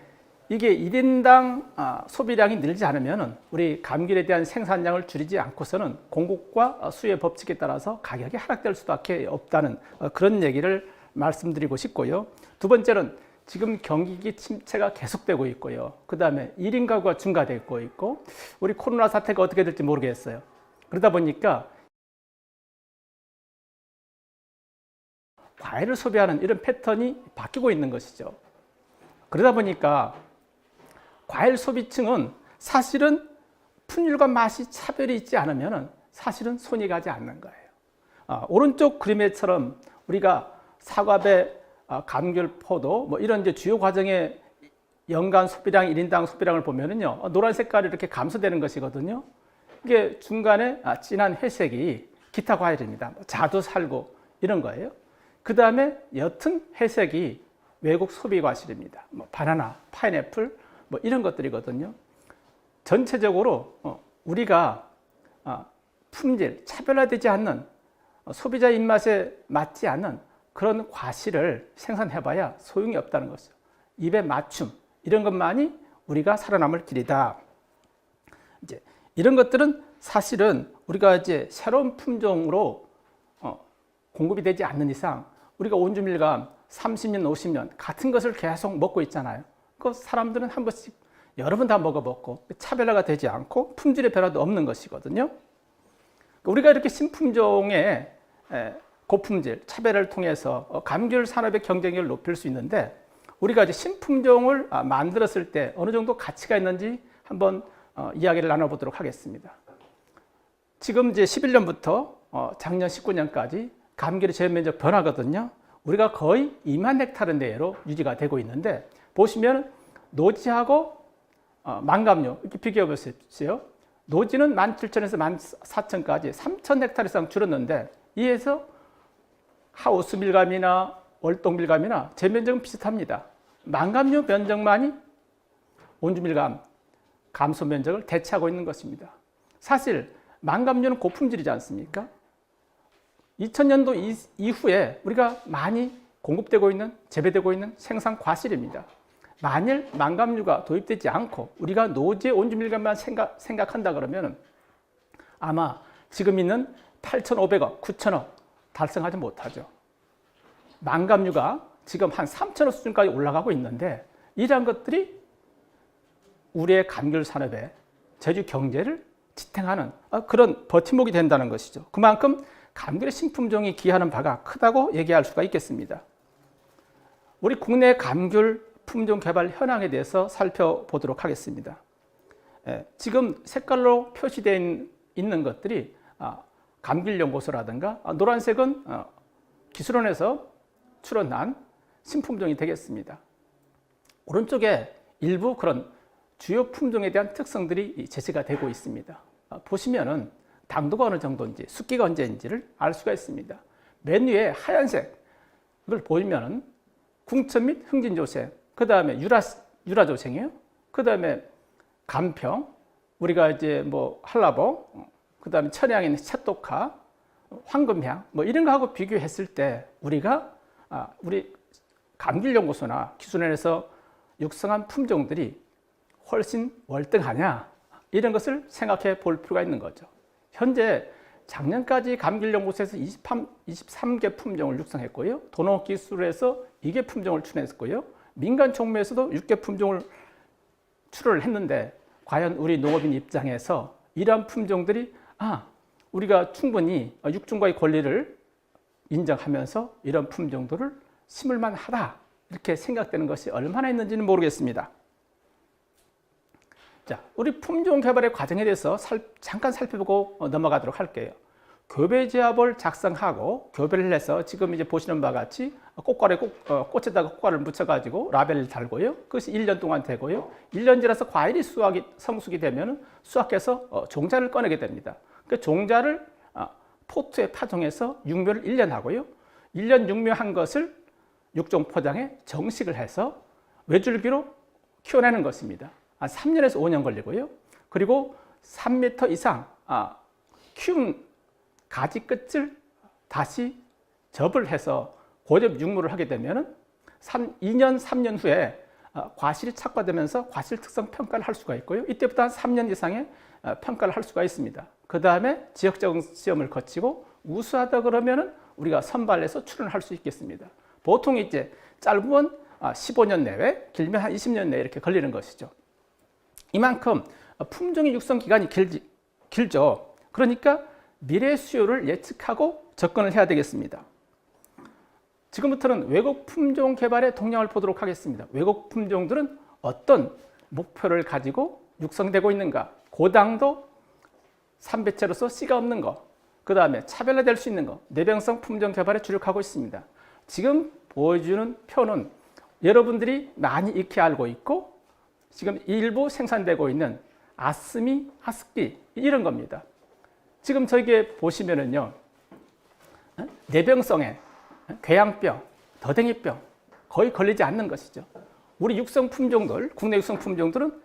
Speaker 4: 이게 1인당 소비량이 늘지 않으면 우리 감귤에 대한 생산량을 줄이지 않고서는 공급과 수요의 법칙에 따라서 가격이 하락될 수밖에 없다는 그런 얘기를 말씀드리고 싶고요. 두 번째는 지금 경기 침체가 계속되고 있고요. 그 다음에 1인 가구가 증가되고 있고, 우리 코로나 사태가 어떻게 될지 모르겠어요. 그러다 보니까 과일을 소비하는 이런 패턴이 바뀌고 있는 것이죠. 그러다 보니까 과일 소비층은 사실은 품질과 맛이 차별이 있지 않으면 사실은 손이 가지 않는 거예요. 오른쪽 그림에처럼 우리가 사과배, 감귤, 포도 뭐 이런 이제 주요 과정의 연간 소비량, 1인당 소비량을 보면은요, 노란 색깔이 이렇게 감소되는 것이거든요. 이게 중간에 진한 회색이 기타 과일입니다. 자두, 살구 이런 거예요. 그 다음에 옅은 회색이 외국 소비 과실입니다. 뭐 바나나, 파인애플 뭐 이런 것들이거든요. 전체적으로 우리가 품질, 차별화되지 않는 소비자 입맛에 맞지 않는 그런 과실을 생산해봐야 소용이 없다는 것이죠. 입에 맞춤 이런 것만이 우리가 살아남을 길이다. 이제 이런 것들은 사실은 우리가 이제 새로운 품종으로 공급이 되지 않는 이상 우리가 온주밀감 30년, 50년 같은 것을 계속 먹고 있잖아요. 그 사람들은 한 번씩 여러 번 다 먹어봤고 차별화가 되지 않고 품질의 변화도 없는 것이거든요. 우리가 이렇게 신품종의 고품질, 차별화를 통해서 감귤 산업의 경쟁력을 높일 수 있는데 우리가 이제 신품종을 만들었을 때 어느 정도 가치가 있는지 한번 이야기를 나눠보도록 하겠습니다. 지금 이제 11년부터 작년 19년까지 감귤의 제한 면적 변화거든요. 우리가 거의 2만 헥타르 내로 유지가 되고 있는데 보시면 노지하고 망감류 이렇게 비교해 보십시오. 노지는 17,000에서 14,000까지 3,000 헥타르 이상 줄었는데 이에서 하우스 밀감이나 월동 밀감이나 제면적은 비슷합니다. 망감류 면적만이 온주 밀감 감소 면적을 대체하고 있는 것입니다. 사실 망감류는 고품질이지 않습니까? 2000년도 이후에 우리가 많이 공급되고 있는, 재배되고 있는 생산 과실입니다. 만일 망감류가 도입되지 않고 우리가 노지의 온주밀감만 생각한다 그러면 아마 지금 있는 8,500억, 9,000억 달성하지 못하죠. 망감류가 지금 한 3,000억 수준까지 올라가고 있는데 이러한 것들이 우리의 감귤 산업의 제주 경제를 지탱하는 그런 버팀목이 된다는 것이죠. 그만큼 감귤의 신품종이 기여하는 바가 크다고 얘기할 수가 있겠습니다. 우리 국내 감귤 품종 개발 현황에 대해서 살펴보도록 하겠습니다. 지금 색깔로 표시되어 있는 것들이 감귤연구소라든가 노란색은 기술원에서 출원한 신품종이 되겠습니다. 오른쪽에 일부 그런 주요 품종에 대한 특성들이 제시가 되고 있습니다. 보시면은 당도가 어느 정도인지 숫기가 언제인지를 알 수가 있습니다. 맨 위에 하얀색을 보이면은 궁천 및 흥진조색, 그 다음에 유라조생이에요. 그 다음에 간평, 우리가 이제 뭐 한라봉, 그 다음에 천양에 있는 쳇독화, 황금향, 뭐 이런 거하고 비교했을 때 우리가 우리 감귤연구소나 기술원에서 육성한 품종들이 훨씬 월등하냐, 이런 것을 생각해 볼 필요가 있는 거죠. 현재 작년까지 감귤연구소에서 23개 품종을 육성했고요. 도농기술에서 2개 품종을 출원했고요. 민간 종묘에서도 6개 품종을 출원을 했는데, 과연 우리 농업인 입장에서 이러한 품종들이 우리가 충분히 육중과의 권리를 인정하면서 이런 품종들을 심을 만하다, 이렇게 생각되는 것이 얼마나 있는지는 모르겠습니다. 자, 우리 품종 개발의 과정에 대해서 잠깐 살펴보고 넘어가도록 할게요. 교배제압을 작성하고 교배를 해서 지금 이제 보시는 바와 같이 꽃에다가 꽃가루를 묻혀가지고 라벨을 달고요. 그것이 1년 동안 되고요. 1년 지나서 과일이 성숙이 되면 수확해서 종자를 꺼내게 됩니다. 그 종자를 포트에 파종해서 육묘를 1년 하고요. 1년 육묘한 것을 육종 포장에 정식을 해서 외줄기로 키워내는 것입니다. 3년에서 5년 걸리고요. 그리고 3m 이상 키운 가지 끝을 다시 접을 해서 고접 육무를 하게 되면 2년, 3년 후에 과실이 착과되면서 과실 특성 평가를 할 수가 있고요. 이때부터 한 3년 이상의 평가를 할 수가 있습니다. 그 다음에 지역적 시험을 거치고 우수하다 그러면 우리가 선발해서 출원할 수 있겠습니다. 보통 이제 짧으면 15년 내외, 길면 한 20년 내에 이렇게 걸리는 것이죠. 이만큼 품종의 육성 기간이 길죠. 그러니까 미래 수요를 예측하고 접근을 해야 되겠습니다. 지금부터는 외국 품종 개발의 동향을 보도록 하겠습니다. 외국 품종들은 어떤 목표를 가지고 육성되고 있는가? 고당도 삼배체로서 씨가 없는 거, 그 다음에 차별화될 수 있는 거, 내병성 품종 개발에 주력하고 있습니다. 지금 보여주는 표는 여러분들이 많이 익히 알고 있고 지금 일부 생산되고 있는 아스미, 아스키 이런 겁니다. 지금 저기에 보시면은요, 내병성에 궤양병, 더댕이병 거의 걸리지 않는 것이죠. 우리 육성 품종들, 국내 육성 품종들은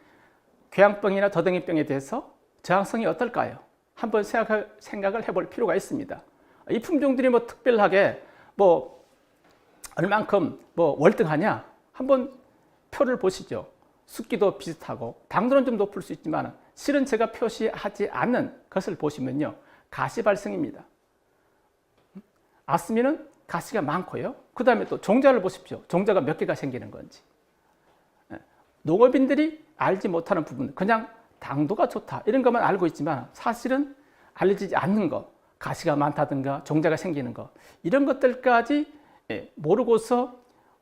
Speaker 4: 궤양병이나 더댕이병에 대해서 저항성이 어떨까요? 한번 생각을 해볼 필요가 있습니다. 이 품종들이 뭐 특별하게 뭐 얼만큼 뭐 월등하냐? 한번 표를 보시죠. 습기도 비슷하고 당도는 좀 높을 수 있지만 실은 제가 표시하지 않는 것을 보시면요, 가시 발생입니다. 아스미는 가시가 많고요. 그 다음에 또 종자를 보십시오. 종자가 몇 개가 생기는 건지. 농업인들이 알지 못하는 부분, 그냥 당도가 좋다 이런 것만 알고 있지만 사실은 알려지지 않는 것, 가시가 많다든가 종자가 생기는 것, 이런 것들까지 모르고서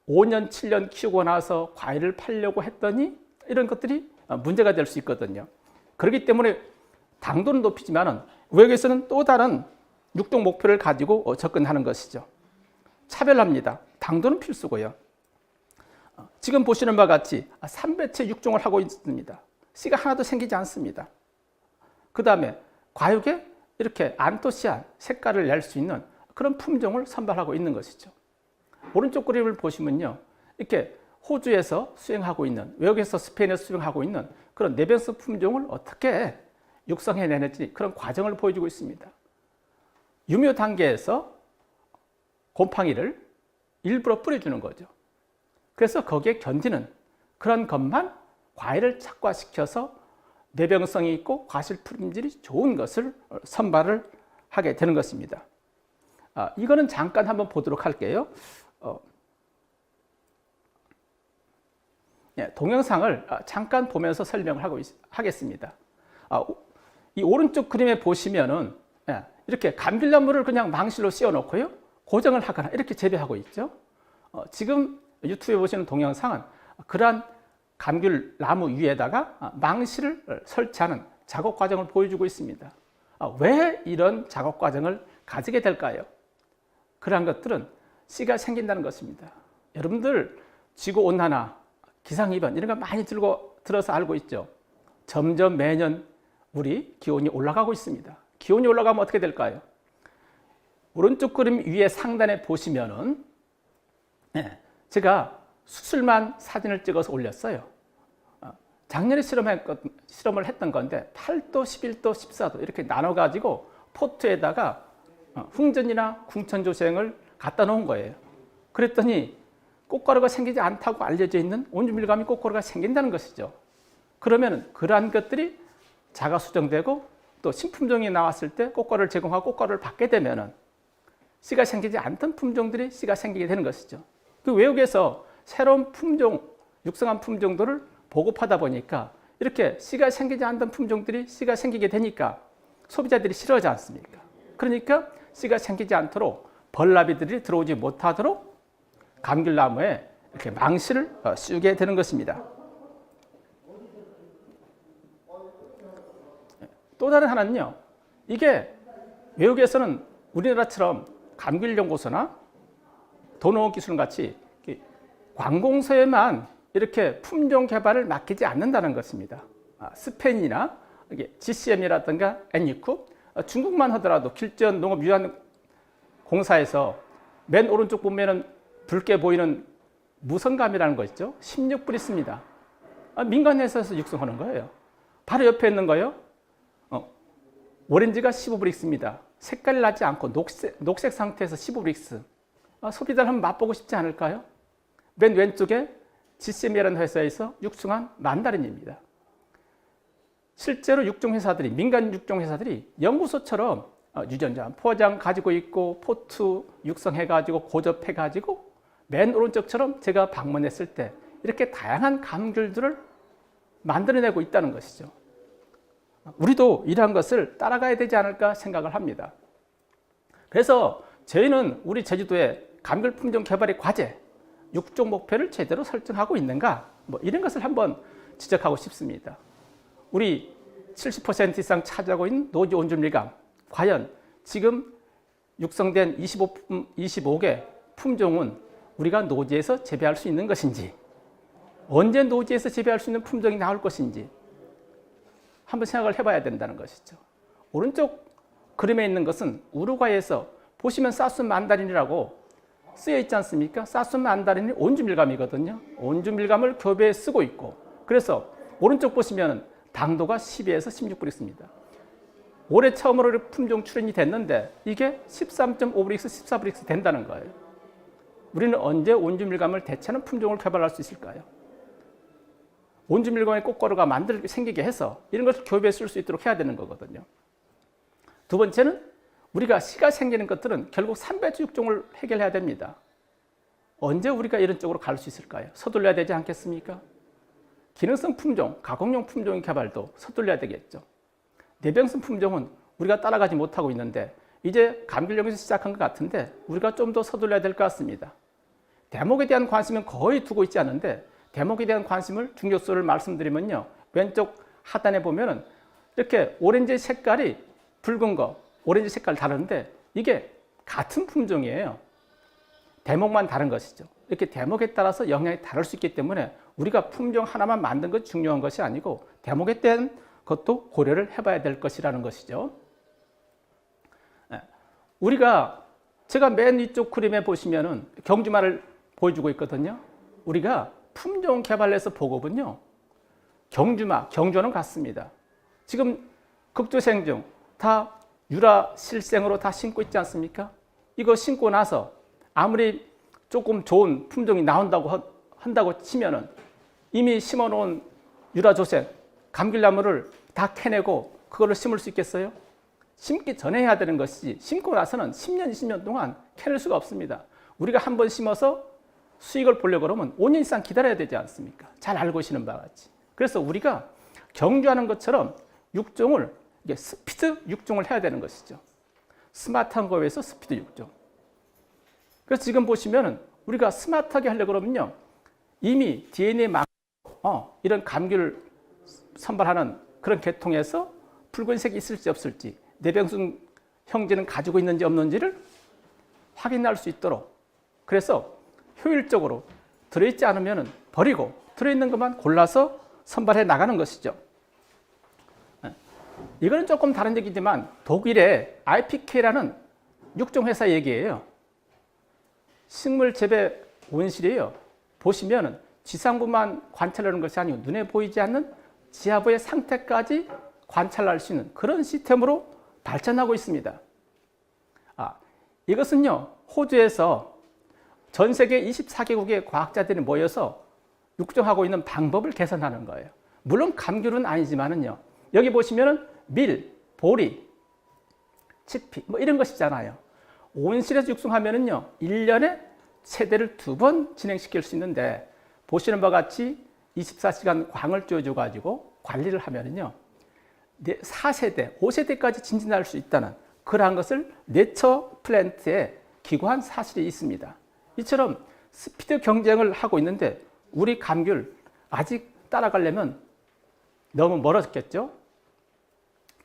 Speaker 4: 5년, 7년 키우고 나서 과일을 팔려고 했더니 이런 것들이 문제가 될 수 있거든요. 그렇기 때문에 당도는 높이지만 외국에서는 또 다른 육종 목표를 가지고 접근하는 것이죠. 차별합니다. 당도는 필수고요. 지금 보시는 바와 같이 3배체 육종을 하고 있습니다. 씨가 하나도 생기지 않습니다. 그 다음에 과육에 이렇게 안토시안 색깔을 낼 수 있는 그런 품종을 선발하고 있는 것이죠. 오른쪽 그림을 보시면요, 이렇게 호주에서 수행하고 있는, 외국에서 스페인에서 수행하고 있는 그런 내병성 품종을 어떻게 육성해내는지 그런 과정을 보여주고 있습니다. 유묘 단계에서 곰팡이를 일부러 뿌려주는 거죠. 그래서 거기에 견디는 그런 것만 과일을 착과시켜서 내병성이 있고 과실 품질이 좋은 것을 선발을 하게 되는 것입니다. 이거는 잠깐 한번 보도록 할게요. 동영상을 잠깐 보면서 설명을 하겠습니다. 이 오른쪽 그림에 보시면은 이렇게 감귤나무를 그냥 망실로 씌워놓고요, 고정을 하거나 이렇게 재배하고 있죠. 지금 유튜브에 보시는 동영상은 그러한 감귤나무 위에다가 망실을 설치하는 작업 과정을 보여주고 있습니다. 왜 이런 작업 과정을 가지게 될까요? 그러한 것들은 씨가 생긴다는 것입니다. 여러분들 지구온난화, 기상이변 이런 거 많이 들어서 알고 있죠. 점점 매년 우리 기온이 올라가고 있습니다. 기온이 올라가면 어떻게 될까요? 오른쪽 그림 위에 상단에 보시면은 제가 수술만 사진을 찍어서 올렸어요. 작년에 실험을 했던 건데 8도, 11도, 14도 이렇게 나눠가지고 포트에다가 흥전이나 궁천조생을 갖다 놓은 거예요. 그랬더니 꽃가루가 생기지 않다고 알려져 있는 온주밀감이 꽃가루가 생긴다는 것이죠. 그러면 그러한 것들이 자가 수정되고 또 신품종이 나왔을 때 꽃가루를 제공하고 꽃가루를 받게 되면은 씨가 생기지 않던 품종들이 씨가 생기게 되는 것이죠. 그 외국에서 새로운 품종, 육성한 품종들을 보급하다 보니까 이렇게 씨가 생기지 않던 품종들이 씨가 생기게 되니까 소비자들이 싫어하지 않습니까? 그러니까 씨가 생기지 않도록 벌나비들이 들어오지 못하도록 감귤나무에 이렇게 망실을 씌우게 되는 것입니다. 또 다른 하나는요, 이게 외국에서는 우리나라처럼 감귤연구소나 도농기술원 같이 관공서에만 이렇게 품종 개발을 맡기지 않는다는 것입니다. 스페인이나 GCM이라든가 NUC, 중국만 하더라도 길전 농업유한공사에서 맨 오른쪽 보면은 붉게 보이는 무성감이라는 거 있죠. 16불 있습니다. 민간 회사에서 육성하는 거예요. 바로 옆에 있는 거요. 오렌지가 15불 있습니다. 색깔이 나지 않고 녹색 상태에서 15브릭스. 소비자를 한번 맛보고 싶지 않을까요? 맨 왼쪽에 GCM이라는 회사에서 육성한 만다린입니다. 실제로 육종회사들이, 민간 육종회사들이 연구소처럼 유전자 포장 가지고 있고 포트 육성해가지고 고접해가지고 맨 오른쪽처럼 제가 방문했을 때 이렇게 다양한 감귤들을 만들어내고 있다는 것이죠. 우리도 이러한 것을 따라가야 되지 않을까 생각을 합니다. 그래서 저희는 우리 제주도의 감귤 품종 개발의 과제, 육종 목표를 제대로 설정하고 있는가, 이런 것을 한번 지적하고 싶습니다. 우리 70% 이상 차지하고 있는 노지 온주밀감, 과연 지금 육성된 25개 품종은 우리가 노지에서 재배할 수 있는 것인지, 언제 노지에서 재배할 수 있는 품종이 나올 것인지 한번 생각을 해봐야 된다는 것이죠. 오른쪽 그림에 있는 것은 우루과이에서 보시면 사순 만다린이라고 쓰여 있지 않습니까? 사순 만다린이 온주밀감이거든요. 온주밀감을 교배에 쓰고 있고, 그래서 오른쪽 보시면 당도가 12에서 16불 있습니다. 올해 처음으로 품종 출현이 됐는데 이게 13.5브릭스, 14브릭스 된다는 거예요. 우리는 언제 온주밀감을 대체하는 품종을 개발할 수 있을까요? 온주밀감의 꽃가루가 생기게 해서 이런 것을 교배에 쓸 수 있도록 해야 되는 거거든요. 두 번째는 우리가 씨가 생기는 것들은 결국 3배추 육종을 해결해야 됩니다. 언제 우리가 이런 쪽으로 갈 수 있을까요? 서둘러야 되지 않겠습니까? 기능성 품종, 가공용 품종의 개발도 서둘러야 되겠죠. 내병성 품종은 우리가 따라가지 못하고 있는데 이제 감귤용에서 시작한 것 같은데 우리가 좀 더 서둘러야 될 것 같습니다. 대목에 대한 관심은 거의 두고 있지 않은데 대목에 대한 관심을 중요수를 말씀드리면요. 왼쪽 하단에 보면은 이렇게 오렌지 색깔이 붉은 거, 오렌지 색깔 다른데 이게 같은 품종이에요. 대목만 다른 것이죠. 이렇게 대목에 따라서 영향이 다를 수 있기 때문에 우리가 품종 하나만 만든 것이 중요한 것이 아니고 대목에 대한 것도 고려를 해봐야 될 것이라는 것이죠. 우리가 제가 맨 위쪽 그림에 보시면은 경주마를 보여주고 있거든요. 우리가 품종 개발해서 보급은요, 경주마, 경주는 같습니다. 지금 극조생중 다 유라 실생으로 다 심고 있지 않습니까? 이거 심고 나서 아무리 조금 좋은 품종이 나온다고 한다고 치면은 이미 심어놓은 유라조생, 감귤나무를 다 캐내고 그걸로 심을 수 있겠어요? 심기 전에 해야 되는 것이지 심고 나서는 10년, 20년 동안 캐낼 수가 없습니다. 우리가 한 번 심어서 수익을 보려고 그러면 5년 이상 기다려야 되지 않습니까? 잘 알고 계시는 바와 같이. 그래서 우리가 경주하는 것처럼 육종을 이게 스피드 육종을 해야 되는 것이죠. 스마트한 거에 비해서 스피드 육종. 그래서 지금 보시면은 우리가 스마트하게 하려고 그러면요, 이미 DNA 이런 감귤 선발하는 그런 계통에서 붉은색이 있을지 없을지, 내병순 형제는 가지고 있는지 없는지를 확인할 수 있도록, 그래서 효율적으로 들어있지 않으면 버리고 들어있는 것만 골라서 선발해 나가는 것이죠. 이거는 조금 다른 얘기지만 독일의 IPK라는 육종회사 얘기예요. 식물 재배 온실이에요. 보시면 지상부만 관찰하는 것이 아니고 눈에 보이지 않는 지하부의 상태까지 관찰할 수 있는 그런 시스템으로 발전하고 있습니다. 이것은요, 호주에서 전 세계 24개국의 과학자들이 모여서 육성하고 있는 방법을 개선하는 거예요. 물론 감귤은 아니지만은요, 여기 보시면은 밀, 보리, 치피 뭐 이런 것이잖아요. 온실에서 육성하면은요, 1년에 세대를 2번 진행시킬 수 있는데, 보시는 바와 같이 24시간 광을 쬐줘 가지고 관리를 하면은요, 4세대, 5세대까지 진진할 수 있다는 그러한 것을 네처 플랜트에 기고한 사실이 있습니다. 이처럼 스피드 경쟁을 하고 있는데 우리 감귤 아직 따라가려면 너무 멀어졌겠죠?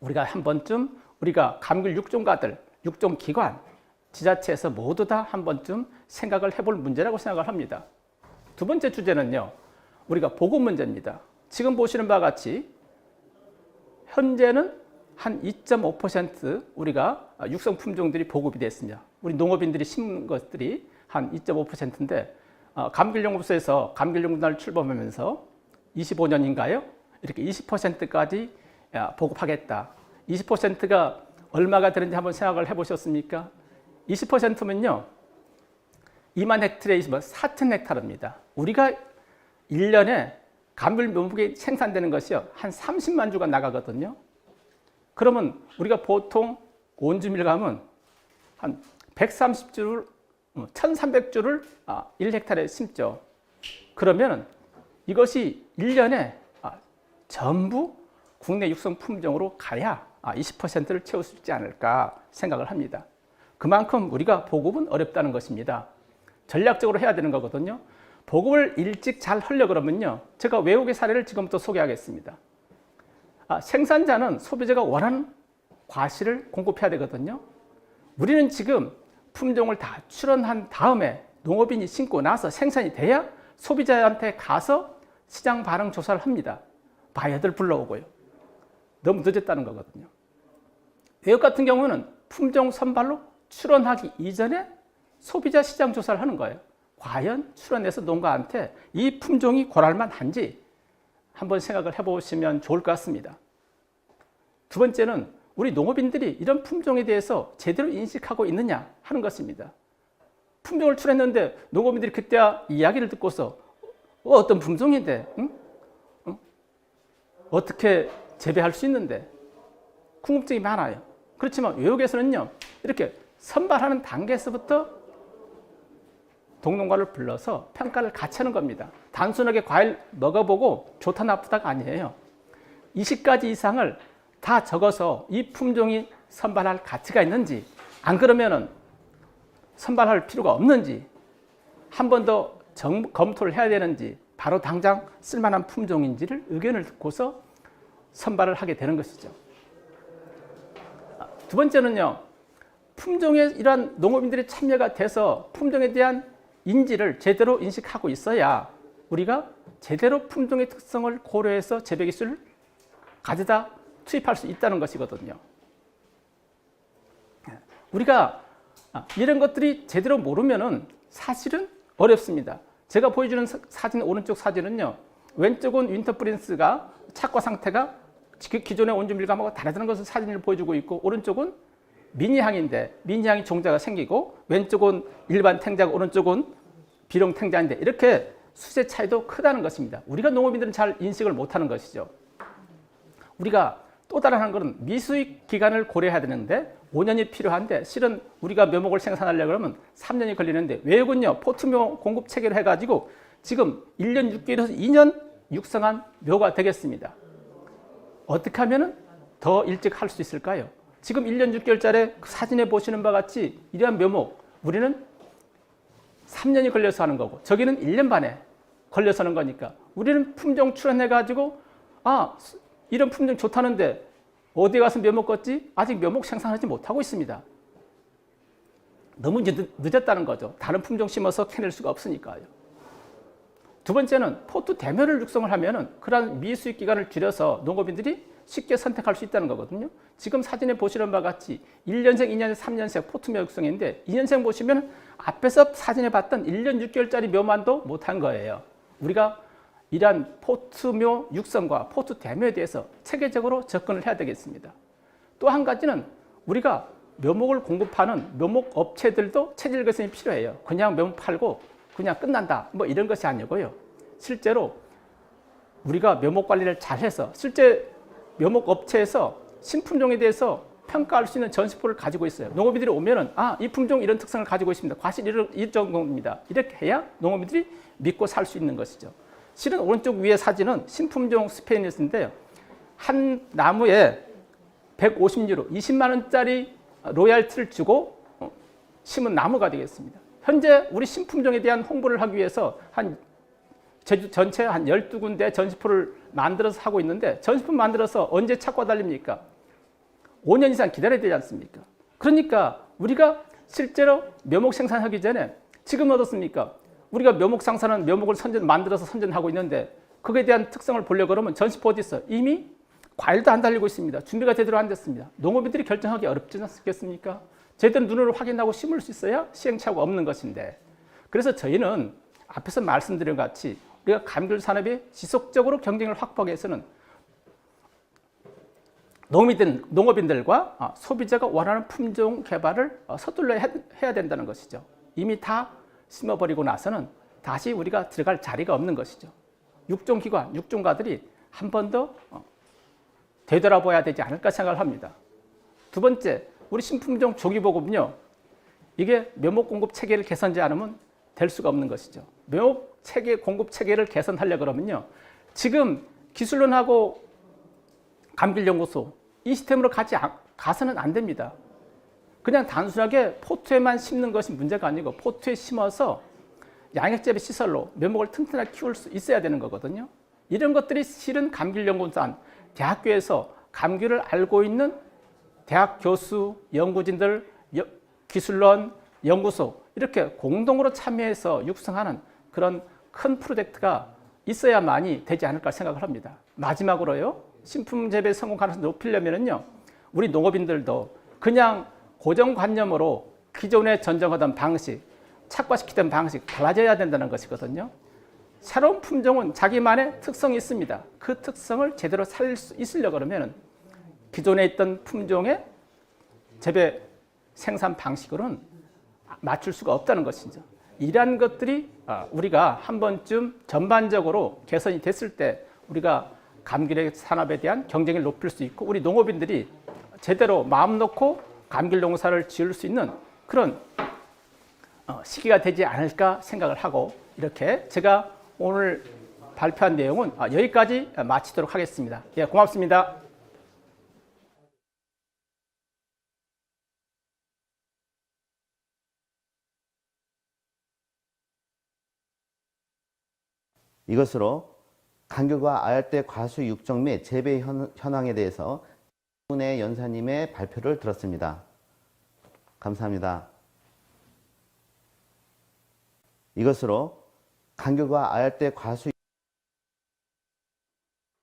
Speaker 4: 우리가 한 번쯤 우리가 감귤 육종가들, 육종기관, 지자체에서 모두 다 한 번쯤 생각을 해볼 문제라고 생각을 합니다. 두 번째 주제는요, 우리가 보급 문제입니다. 지금 보시는 바와 같이 현재는 한 2.5% 우리가 육성 품종들이 보급이 됐습니다. 우리 농업인들이 심은 것들이 한 2.5%인데 감귤연구소에서 감귤연구단을 출범하면서 25년인가요? 이렇게 20%까지 보급하겠다. 20%가 얼마가 되는지 한번 생각을 해보셨습니까? 20%면요, 2만 헥타르에 4천 헥타르입니다. 우리가 1년에 감귤 묘목이 생산되는 것이요, 한 30만 주가 나가거든요. 그러면 우리가 보통 온주밀감은 한 130주를, 1300주를 1헥타르에 심죠. 그러면 이것이 1년에 전부 국내 육성 품종으로 가야 20%를 채울 수 있지 않을까 생각을 합니다. 그만큼 우리가 보급은 어렵다는 것입니다. 전략적으로 해야 되는 거거든요. 보급을 일찍 잘 하려고 그러면요, 제가 외국의 사례를 지금부터 소개하겠습니다. 생산자는 소비자가 원하는 과실을 공급해야 되거든요. 우리는 지금 품종을 다 출원한 다음에 농업인이 심고 나서 생산이 돼야 소비자한테 가서 시장 반응 조사를 합니다. 바이어들 불러오고요. 너무 늦었다는 거거든요. 외국 같은 경우는 품종 선발로 출원하기 이전에 소비자 시장 조사를 하는 거예요. 과연 출원해서 농가한테 이 품종이 고랄만 한지 한번 생각을 해보시면 좋을 것 같습니다. 두 번째는 우리 농업인들이 이런 품종에 대해서 제대로 인식하고 있느냐 하는 것입니다. 품종을 출했는데 농업인들이 그때 이야기를 듣고서 어떤 품종인데, 어떻게 재배할 수 있는데 궁금증이 많아요. 그렇지만 외국에서는요, 이렇게 선발하는 단계에서부터 동농가를 불러서 평가를 같이 하는 겁니다. 단순하게 과일 먹어보고 좋다 나쁘다가 아니에요. 20가지 이상을 다 적어서 이 품종이 선발할 가치가 있는지, 안 그러면은 선발할 필요가 없는지, 한 번 더 검토를 해야 되는지, 바로 당장 쓸만한 품종인지를 의견을 듣고서 선발을 하게 되는 것이죠. 두 번째는요, 품종에 이러한 농업인들의 참여가 돼서 품종에 대한 인지를 제대로 인식하고 있어야 우리가 제대로 품종의 특성을 고려해서 재배 기술을 가져다 투입할 수 있다는 것이거든요. 우리가 이런 것들이 제대로 모르면은 사실은 어렵습니다. 제가 보여주는 사진, 오른쪽 사진은요, 왼쪽은 윈터 프린스가 착과 상태가 기존의 온주밀감하고 다르다는 것을 사진을 보여주고 있고, 오른쪽은 미니향인데 미니향이 종자가 생기고, 왼쪽은 일반 탱자고 오른쪽은 비룡 탱자인데 이렇게 수세 차이도 크다는 것입니다. 우리가 농업인들은 잘 인식을 못하는 것이죠. 우리가 또 다른 한 것은 미수익 기간을 고려해야 되는데 5년이 필요한데, 실은 우리가 묘목을 생산하려고 하면 3년이 걸리는데, 외국은요, 포트묘 공급 체계를 해가지고 지금 1년 6개월에서 2년 육성한 묘가 되겠습니다. 어떻게 하면 더 일찍 할 수 있을까요? 지금 1년 6개월짜리 그 사진에 보시는 바와 같이 이러한 묘목, 우리는 3년이 걸려서 하는 거고, 저기는 1년 반에 걸려서 하는 거니까, 우리는 품종 출원해가지고 이런 품종 좋다는데 어디 가서 묘목 걷지? 아직 묘목 생산하지 못하고 있습니다. 너무 늦었다는 거죠. 다른 품종 심어서 캐낼 수가 없으니까요. 두 번째는 포트 대면을 육성을 하면은 그러한 미수익 기간을 줄여서 농업인들이 쉽게 선택할 수 있다는 거거든요. 지금 사진에 보시는 바와 같이 1년생, 2년생, 3년생 포트묘 육성인데, 2년생 보시면 앞에서 사진에 봤던 1년 6개월짜리 묘만도 못한 거예요. 우리가 이러한 포트묘 육성과 포트 대묘에 대해서 체계적으로 접근을 해야 되겠습니다. 또 한 가지는 우리가 묘목을 공급하는 묘목 업체들도 체질 개선이 필요해요. 그냥 묘목 팔고 그냥 끝난다 뭐 이런 것이 아니고요. 실제로 우리가 묘목 관리를 잘해서 실제 묘목 업체에서 신품종에 대해서 평가할 수 있는 전시포를 가지고 있어요. 농업인들이 오면은 이 품종 이런 특성을 가지고 있습니다. 과실 이 정도입니다. 이렇게 해야 농업인들이 믿고 살 수 있는 것이죠. 실은 오른쪽 위에 사진은 신품종 스페인리스인데요. 한 나무에 150유로, 20만 원짜리 로얄티를 주고 심은 나무가 되겠습니다. 현재 우리 신품종에 대한 홍보를 하기 위해서 한 제주 전체 한 12군데 전시포를 만들어서 하고 있는데 전시포 만들어서 언제 착과 달립니까? 5년 이상 기다려야 되지 않습니까? 그러니까 우리가 실제로 묘목 생산하기 전에 지금 어떻습니까? 우리가 묘목 생산은 묘목을 만들어서 선전하고 있는데 그에 대한 특성을 보려고 그러면 전시포 어디 있어? 이미 과일도 안 달리고 있습니다. 준비가 제대로 안 됐습니다. 농업인들이 결정하기 어렵지 않겠습니까? 제대로 눈으로 확인하고 심을 수 있어야 시행착오가 없는 것인데 그래서 저희는 앞에서 말씀드린 것 같이 우리가 감귤 산업이 지속적으로 경쟁을 확보하기 위해서는 농업인들과 소비자가 원하는 품종 개발을 서둘러 해야 된다는 것이죠. 이미 다 심어버리고 나서는 다시 우리가 들어갈 자리가 없는 것이죠. 육종기관, 육종가들이 한 번 더 되돌아봐야 되지 않을까 생각을 합니다. 두 번째, 우리 신품종 조기보급은요. 이게 묘목 공급 체계를 개선하지 않으면 될 수가 없는 것이죠. 묘목 체계, 공급 체계를 개선하려고 그러면요. 지금 기술론하고 감귤연구소 이 시스템으로 가서는 안 됩니다. 그냥 단순하게 포트에만 심는 것이 문제가 아니고 포트에 심어서 양액재배 시설로 묘목을 튼튼하게 키울 수 있어야 되는 거거든요. 이런 것들이 실은 감귤연구소한 대학교에서 감귤을 알고 있는 대학 교수, 연구진들, 기술론, 연구소 이렇게 공동으로 참여해서 육성하는 그런 큰 프로젝트가 있어야만이 되지 않을까 생각을 합니다. 마지막으로요. 신품 재배 성공 가능성을 높이려면요. 우리 농업인들도 그냥 고정관념으로 기존에 전정하던 방식, 착과시키던 방식 달라져야 된다는 것이거든요. 새로운 품종은 자기만의 특성이 있습니다. 그 특성을 제대로 살릴 수 있으려고 하면 기존에 있던 품종의 재배 생산 방식으로는 맞출 수가 없다는 것이죠. 이러한 것들이 우리가 한 번쯤 전반적으로 개선이 됐을 때 우리가 감귤의 산업에 대한 경쟁을 높일 수 있고 우리 농업인들이 제대로 마음 놓고 감귤 농사를 지을 수 있는 그런 시기가 되지 않을까 생각을 하고 이렇게 제가 오늘 발표한 내용은 여기까지 마치도록 하겠습니다. 예, 고맙습니다.
Speaker 1: 이것으로 감귤과 아열대 과수 육종 및 재배 현황에 대해서 문혜 연사님의 발표를 들었습니다. 감사합니다. 이것으로 감귤과 아열대 과수